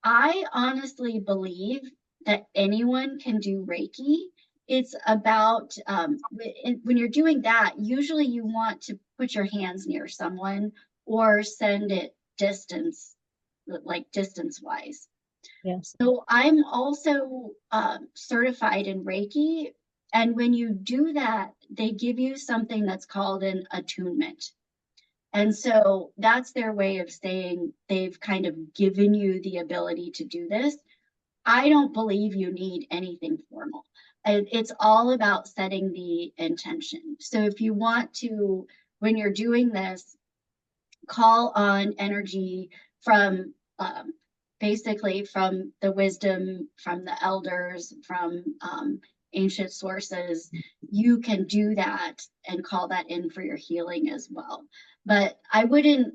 I honestly believe that anyone can do Reiki. It's about when you're doing that, usually you want to put your hands near someone or send it distance, like distance wise. Yes. So I'm also certified in Reiki. And when you do that, they give you something that's called an attunement. And so that's their way of saying they've kind of given you the ability to do this. I don't believe you need anything formal. It's all about setting the intention. So if you want to, when you're doing this, call on energy from basically from the wisdom, from the elders, from ancient sources, you can do that and call that in for your healing as well. But I wouldn't,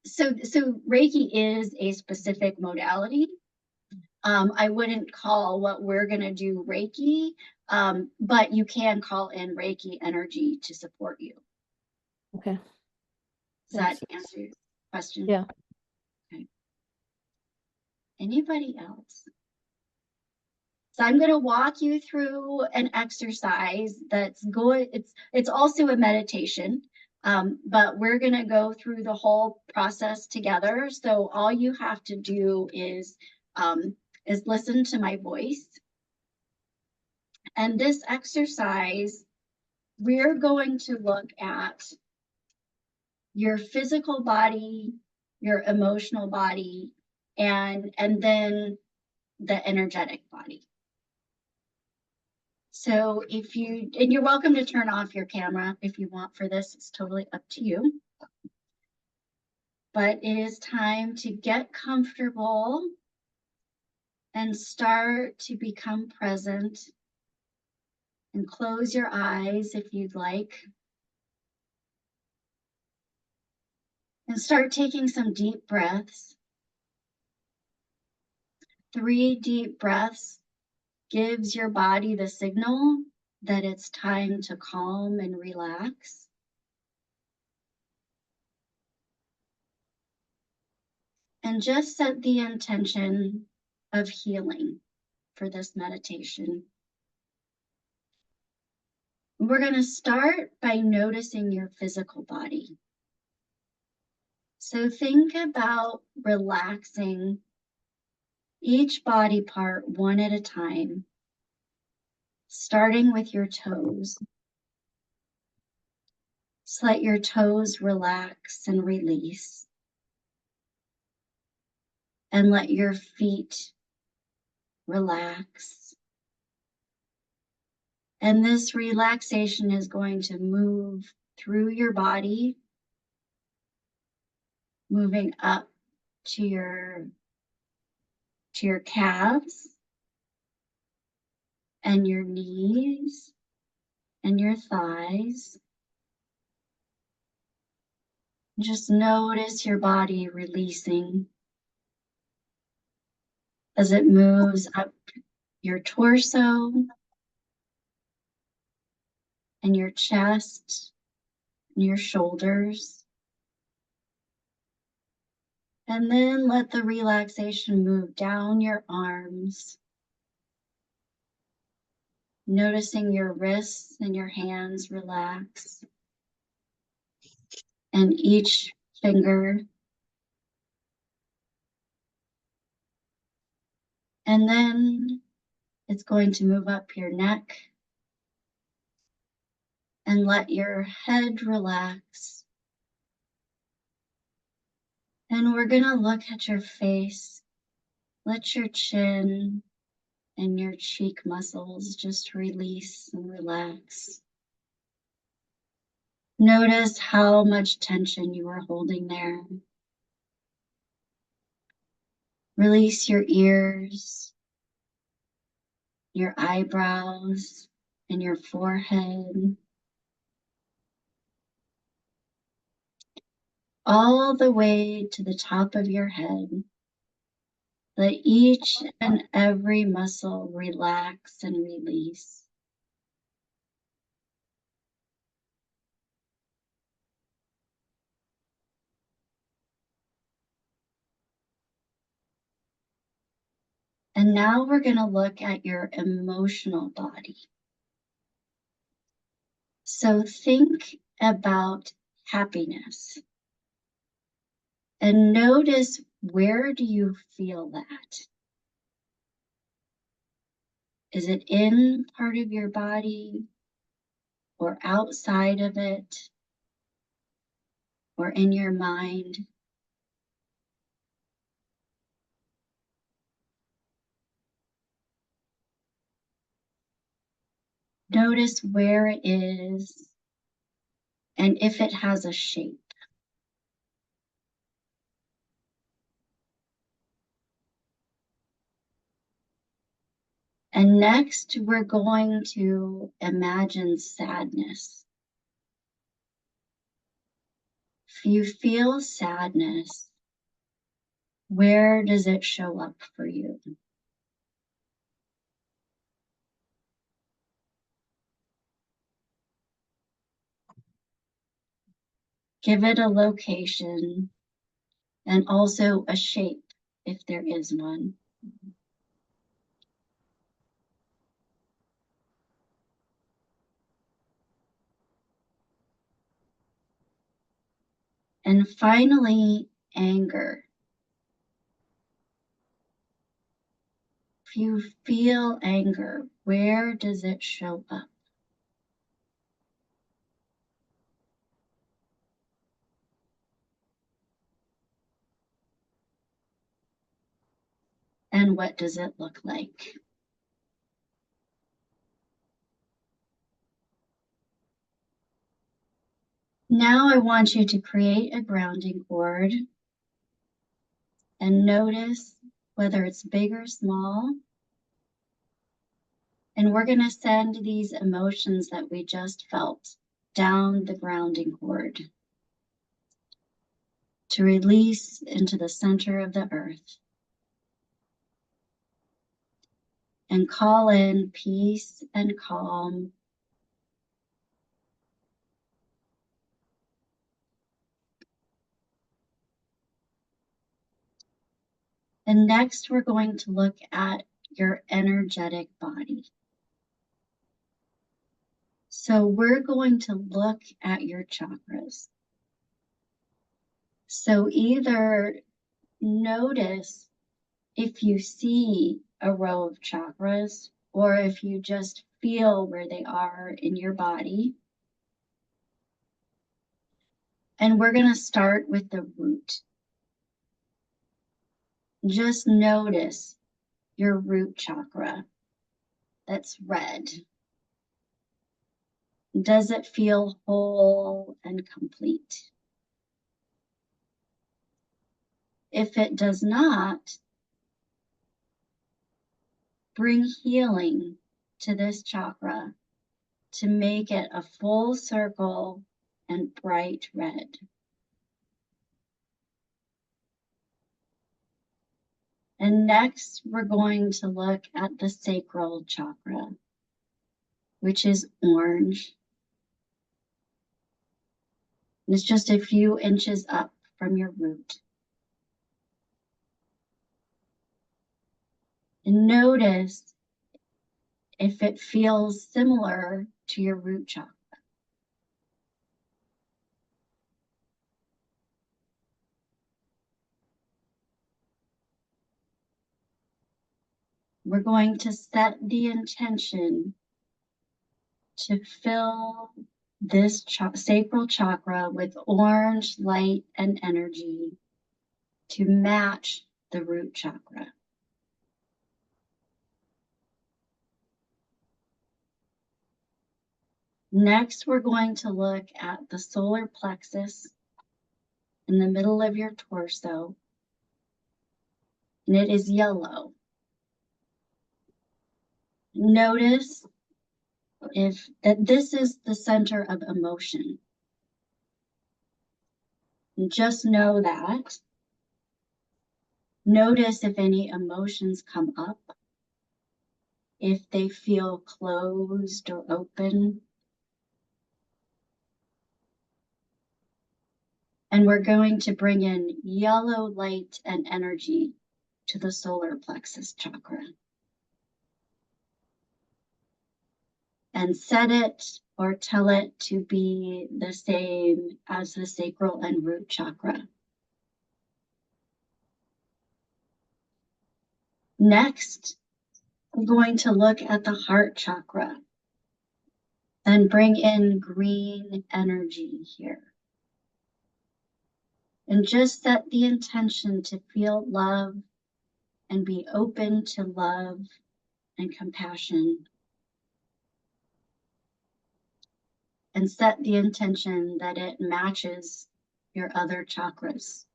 so Reiki is a specific modality. I wouldn't call what we're going to do Reiki, but you can call in Reiki energy to support you. Okay. Does that answer your question? Yeah. Okay. Anybody else? So I'm going to walk you through an exercise that's going, it's also a meditation, but we're going to go through the whole process together. So all you have to do is listen to my voice. And this exercise, we're going to look at your physical body, your emotional body, and then the energetic body. So if you, and you're welcome to turn off your camera if you want for this, it's totally up to you. But it is time to get comfortable and start to become present, and close your eyes if you'd like. And start taking some deep breaths. 3 deep breaths gives your body the signal that it's time to calm and relax. And just set the intention of healing for this meditation. We're going to start by noticing your physical body. So think about relaxing each body part one at a time, starting with your toes. Just let your toes relax and release. And let your feet relax. And this relaxation is going to move through your body, moving up to your calves and your knees and your thighs. Just notice your body releasing as it moves up your torso and your chest and your shoulders. And then let the relaxation move down your arms. Noticing your wrists and your hands relax. And each finger. And then it's going to move up your neck. And let your head relax. And we're going to look at your face. Let your chin and your cheek muscles just release and relax. Notice how much tension you are holding there. Release your ears, your eyebrows, and your forehead. All the way to the top of your head. Let each and every muscle relax and release. And now we're going to look at your emotional body. So think about happiness. And notice, where do you feel that? Is it in part of your body or outside of it or in your mind? Notice where it is and if it has a shape. And next, we're going to imagine sadness. If you feel sadness, where does it show up for you? Give it a location and also a shape if there is one. And finally, anger. If you feel anger, where does it show up? And what does it look like? Now I want you to create a grounding cord and notice whether it's big or small. And we're going to send these emotions that we just felt down the grounding cord to release into the center of the earth and call in peace and calm. And next, we're going to look at your energetic body. So we're going to look at your chakras. So either notice if you see a row of chakras or if you just feel where they are in your body. And we're going to start with the root. Just notice your root chakra that's red. Does it feel whole and complete? If it does not, bring healing to this chakra to make it a full circle and bright red. And next, we're going to look at the sacral chakra, which is orange. It's just a few inches up from your root. And notice if it feels similar to your root chakra. We're going to set the intention to fill this sacral chakra with orange light and energy to match the root chakra. Next, we're going to look at the solar plexus in the middle of your torso, and it is yellow. Notice if that this is the center of emotion. And just know that. Notice if any emotions come up, if they feel closed or open. And we're going to bring in yellow light and energy to the solar plexus chakra. And set it or tell it to be the same as the sacral and root chakra. Next, I'm going to look at the heart chakra and bring in green energy here. And just set the intention to feel love and be open to love and compassion. And set the intention that it matches your other chakras.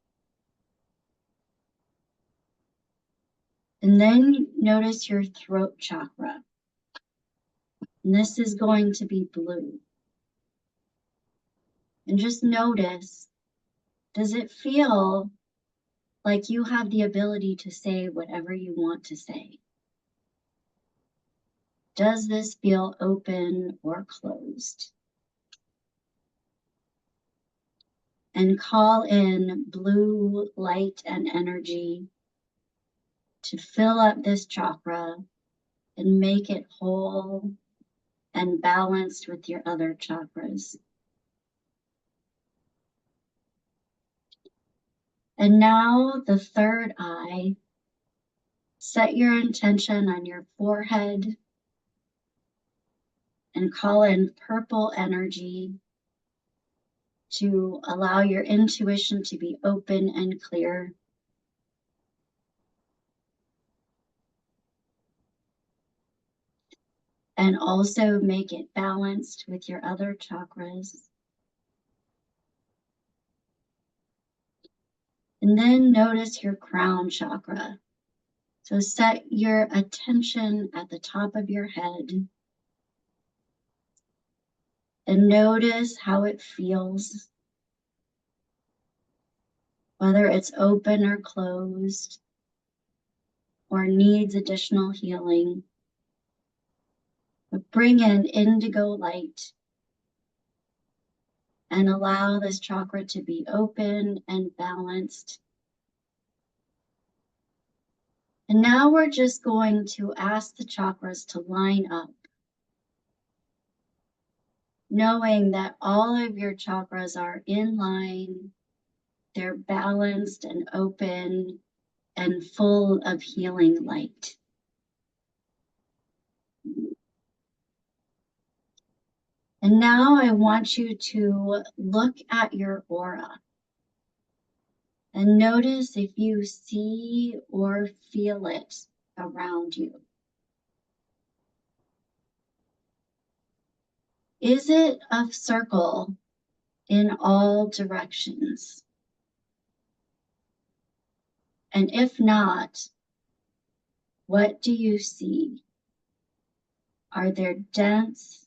And then notice your throat chakra. And this is going to be blue. And just notice, does it feel like you have the ability to say whatever you want to say? Does this feel open or closed? And call in blue light and energy to fill up this chakra and make it whole and balanced with your other chakras. And now the third eye, set your intention on your forehead and call in purple energy to allow your intuition to be open and clear. And also make it balanced with your other chakras. And then notice your crown chakra. So set your attention at the top of your head and notice how it feels, whether it's open or closed or needs additional healing. But bring in indigo light and allow this chakra to be open and balanced. And now we're just going to ask the chakras to line up, knowing that all of your chakras are in line, they're balanced and open and full of healing light. And now I want you to look at your aura and notice if you see or feel it around you. Is it a circle in all directions? And if not, what do you see? Are there dents?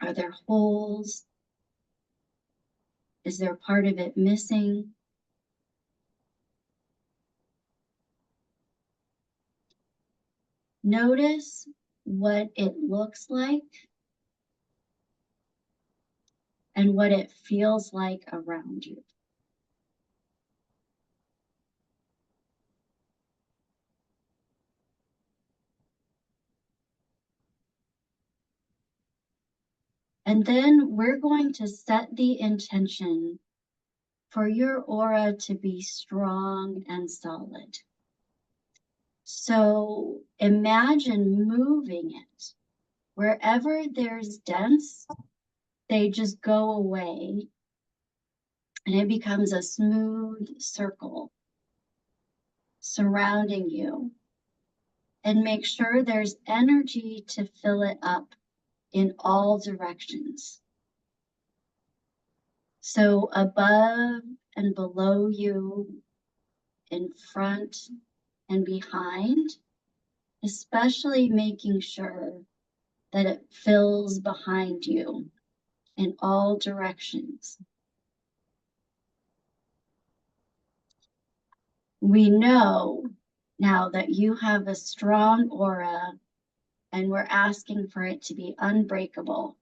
Are there holes? Is there part of it missing? Notice what it looks like and what it feels like around you. And then we're going to set the intention for your aura to be strong and solid. So imagine moving it. Wherever there's dents, they just go away and it becomes a smooth circle surrounding you. And make sure there's energy to fill it up in all directions. So above and below you, in front and behind, especially making sure that it fills behind you in all directions. We know now that you have a strong aura and we're asking for it to be unbreakable.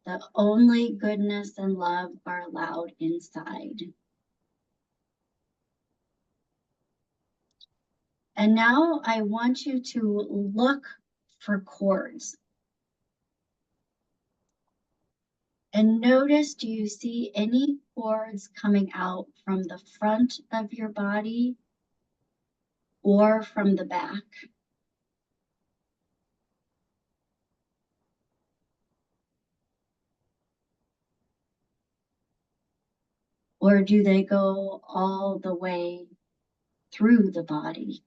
That only goodness and love are allowed inside. And now I want you to look for cords. And notice, do you see any cords coming out from the front of your body or from the back? Or do they go all the way through the body?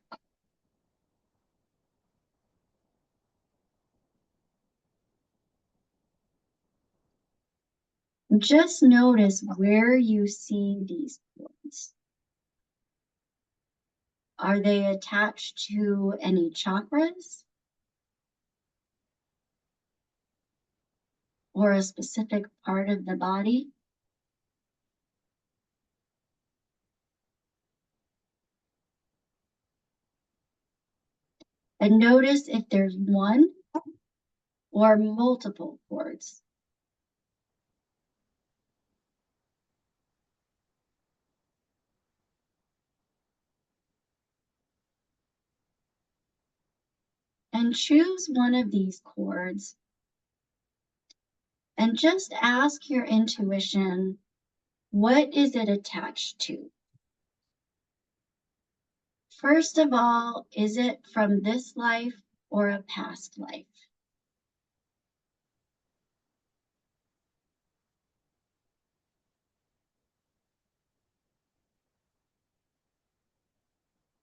Just notice where you see these cords. Are they attached to any chakras? Or a specific part of the body? And notice if there's one or multiple cords. And choose one of these cords and just ask your intuition, what is it attached to? First of all, is it from this life or a past life?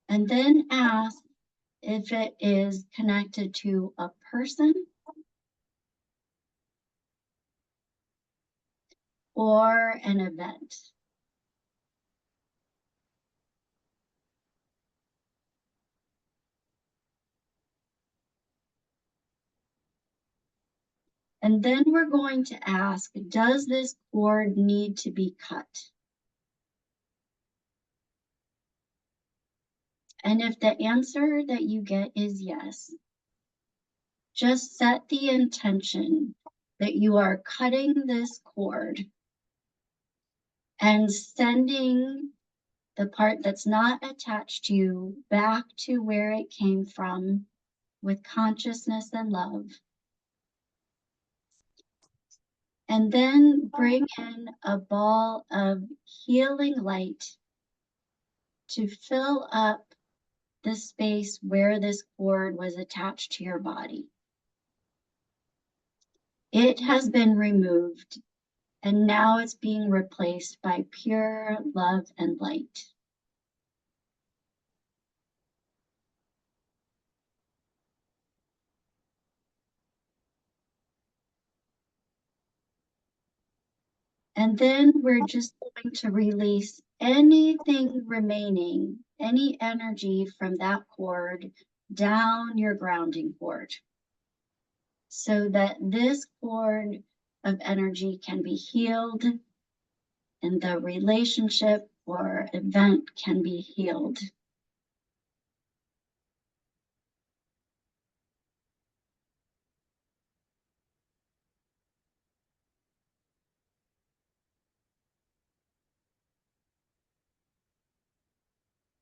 And then ask if it is connected to a person or an event. And then we're going to ask, does this cord need to be cut? And if the answer that you get is yes, just set the intention that you are cutting this cord and sending the part that's not attached to you back to where it came from with consciousness and love. And then bring in a ball of healing light to fill up the space where this cord was attached to your body. It has been removed, and now it's being replaced by pure love and light. And then we're just going to release anything remaining, any energy from that cord down your grounding cord, so that this cord of energy can be healed and the relationship or event can be healed.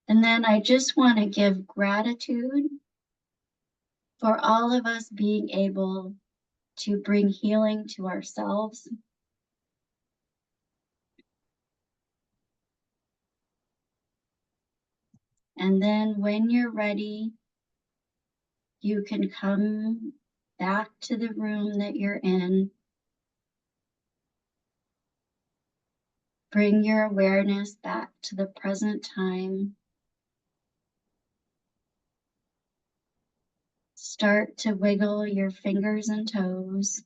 And then I just want to give gratitude for all of us being able to bring healing to ourselves. And then when you're ready, you can come back to the room that you're in. Bring your awareness back to the present time. Start to wiggle your fingers and toes.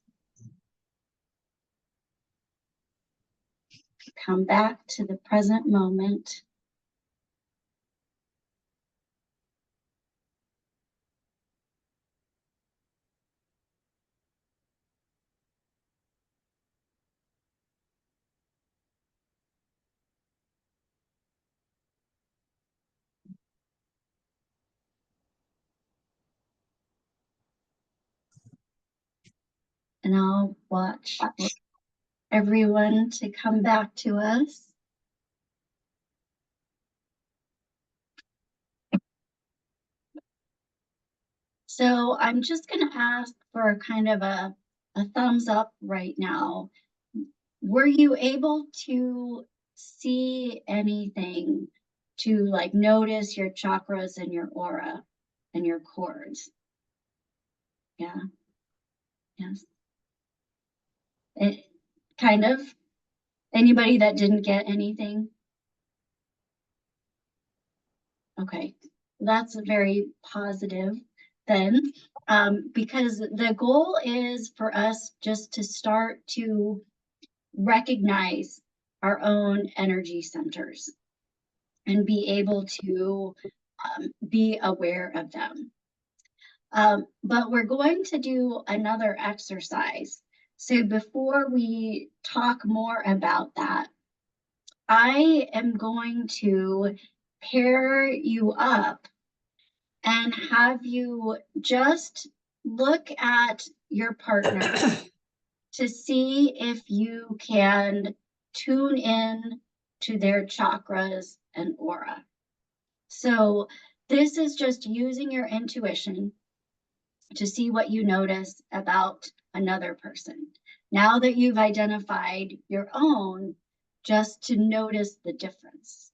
Come back to the present moment. And I'll watch everyone to come back to us. So I'm just going to ask for kind of a thumbs up right now. Were you able to see anything, to like notice your chakras and your aura and your cords? Yeah. Yes. It, kind of. Anybody that didn't get anything? Okay, that's very positive then, because the goal is for us just to start to recognize our own energy centers and be able to be aware of them. But we're going to do another exercise. So before we talk more about that, I am going to pair you up and have you just look at your partner to see if you can tune in to their chakras and aura. So this is just using your intuition to see what you notice about another person. Now that you've identified your own, just to notice the difference.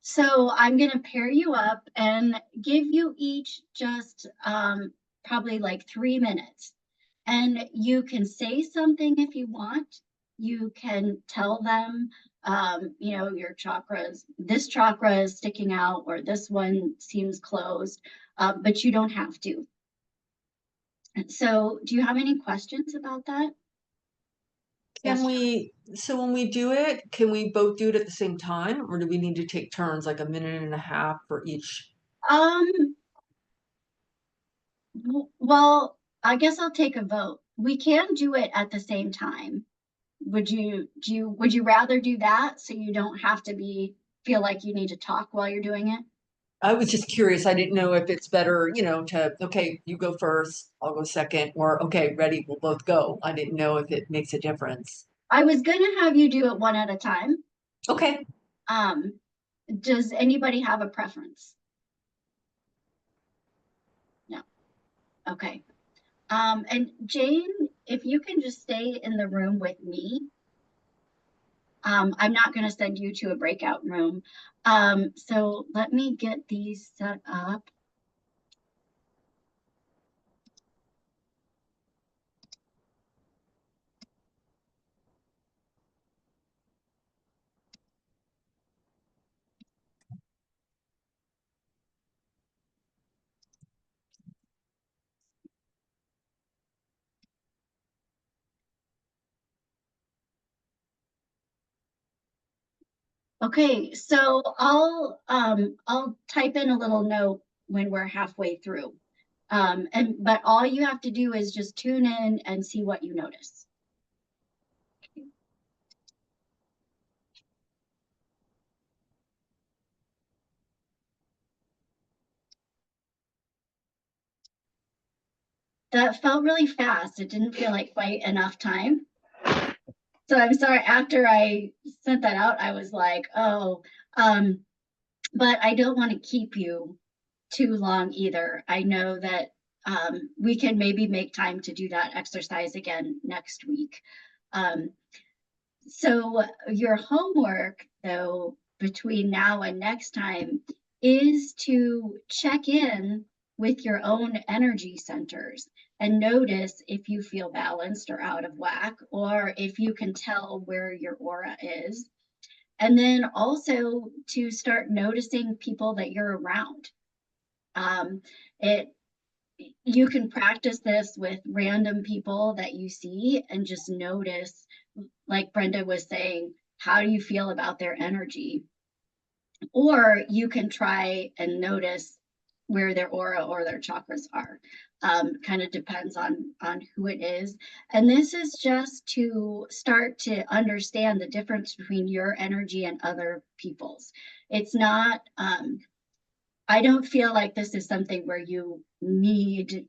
So I'm going to pair you up and give you each just probably like 3 minutes. And you can say something if you want. You can tell them, you know, your chakras, this chakra is sticking out or this one seems closed, but you don't have to. And so do you have any questions about that? Can Yes. we, so when we do it, can we both do it at the same time, or do we need to take turns, like a minute and a half for each? Well, I guess I'll take a vote. We can do it at the same time. Would you rather do that so you don't have to feel like you need to talk while you're doing it? I was just curious. I didn't know if it's better, you know, to, okay, you go first, I'll go second, or okay, ready, we'll both go. I didn't know if it makes a difference. I was gonna have you do it one at a time. Okay. Does anybody have a preference? No. Okay. And Jane, if you can just stay in the room with me. I'm not going to send you to a breakout room. So let me get these set up. Okay, so I'll type in a little note when we're halfway through. But all you have to do is just tune in and see what you notice. That felt really fast. It didn't feel like quite enough time. So I'm sorry, after I sent that out, I was like, oh, but I don't want to keep you too long either. I know that we can maybe make time to do that exercise again next week. So your homework, though, between now and next time is to check in with your own energy centers and notice if you feel balanced or out of whack, or if you can tell where your aura is. And then also to start noticing people that you're around. You can practice this with random people that you see and just notice, like Brenda was saying, how do you feel about their energy? Or you can try and notice where their aura or their chakras are. Kind of depends on who it is. And this is just to start to understand the difference between your energy and other people's. It's not, I don't feel like this is something where you need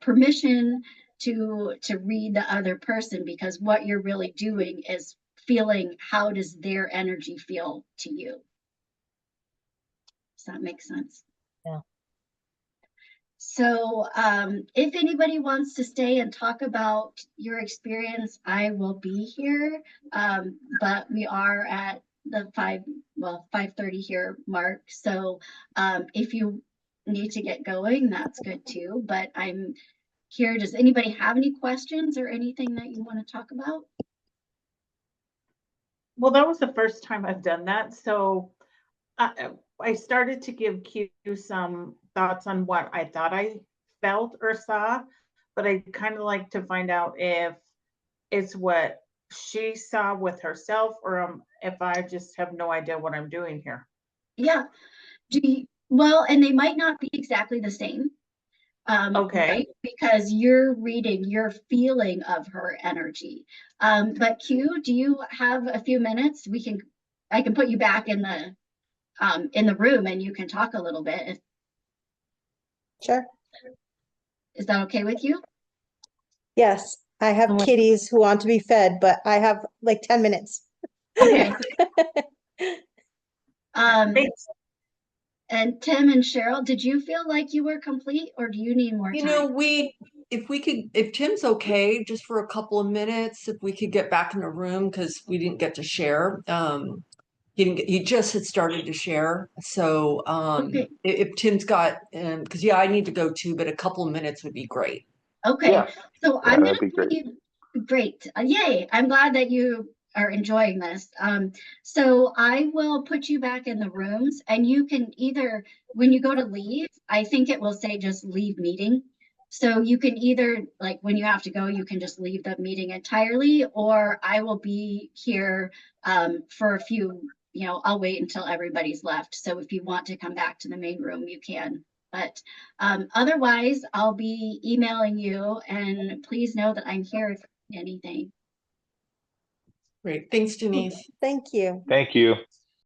permission to read the other person, because what you're really doing is feeling, how does their energy feel to you? Does that make sense? Yeah. So if anybody wants to stay and talk about your experience, I will be here. But we are at the 5:30 here mark. So if you need to get going, that's good too. But I'm here. Does anybody have any questions or anything that you want to talk about? Well, that was the first time I've done that. So I started to give Q some thoughts on what I thought I felt or saw, but I kind of like to find out if it's what she saw with herself, or if I just have no idea what I'm doing here. Yeah. Well, and they might not be exactly the same. Okay. Right? Because you're reading your feeling of her energy. But Q, do you have a few minutes? I can put you back in the room and you can talk a little bit. Sure. Is that okay with you? Yes, I have my- kitties who want to be fed, but I have like 10 minutes. Okay. Thanks. And Tim and Cheryl, did you feel like you were complete, or do you need more You time? know, if Tim's okay, just for a couple of minutes, if we could get back in the room, because we didn't get to share. He just had started to share. So Okay. if Tim's got, because I need to go too, but a couple of minutes would be great. Okay. Yeah. So Yeah, I'm that'd gonna be put great. you, great. Yay. I'm glad that you are enjoying this. So I will put you back in the rooms, and you can either, when you go to leave, I think it will say just leave meeting. So you can either, like, when you have to go, you can just leave the meeting entirely, or I will be here for a few, I'll wait until everybody's left. So if you want to come back to the main room, you can. But otherwise, I'll be emailing you, and please know that I'm here if you need anything. Great. Thanks, Denise. Thank you. Thank you.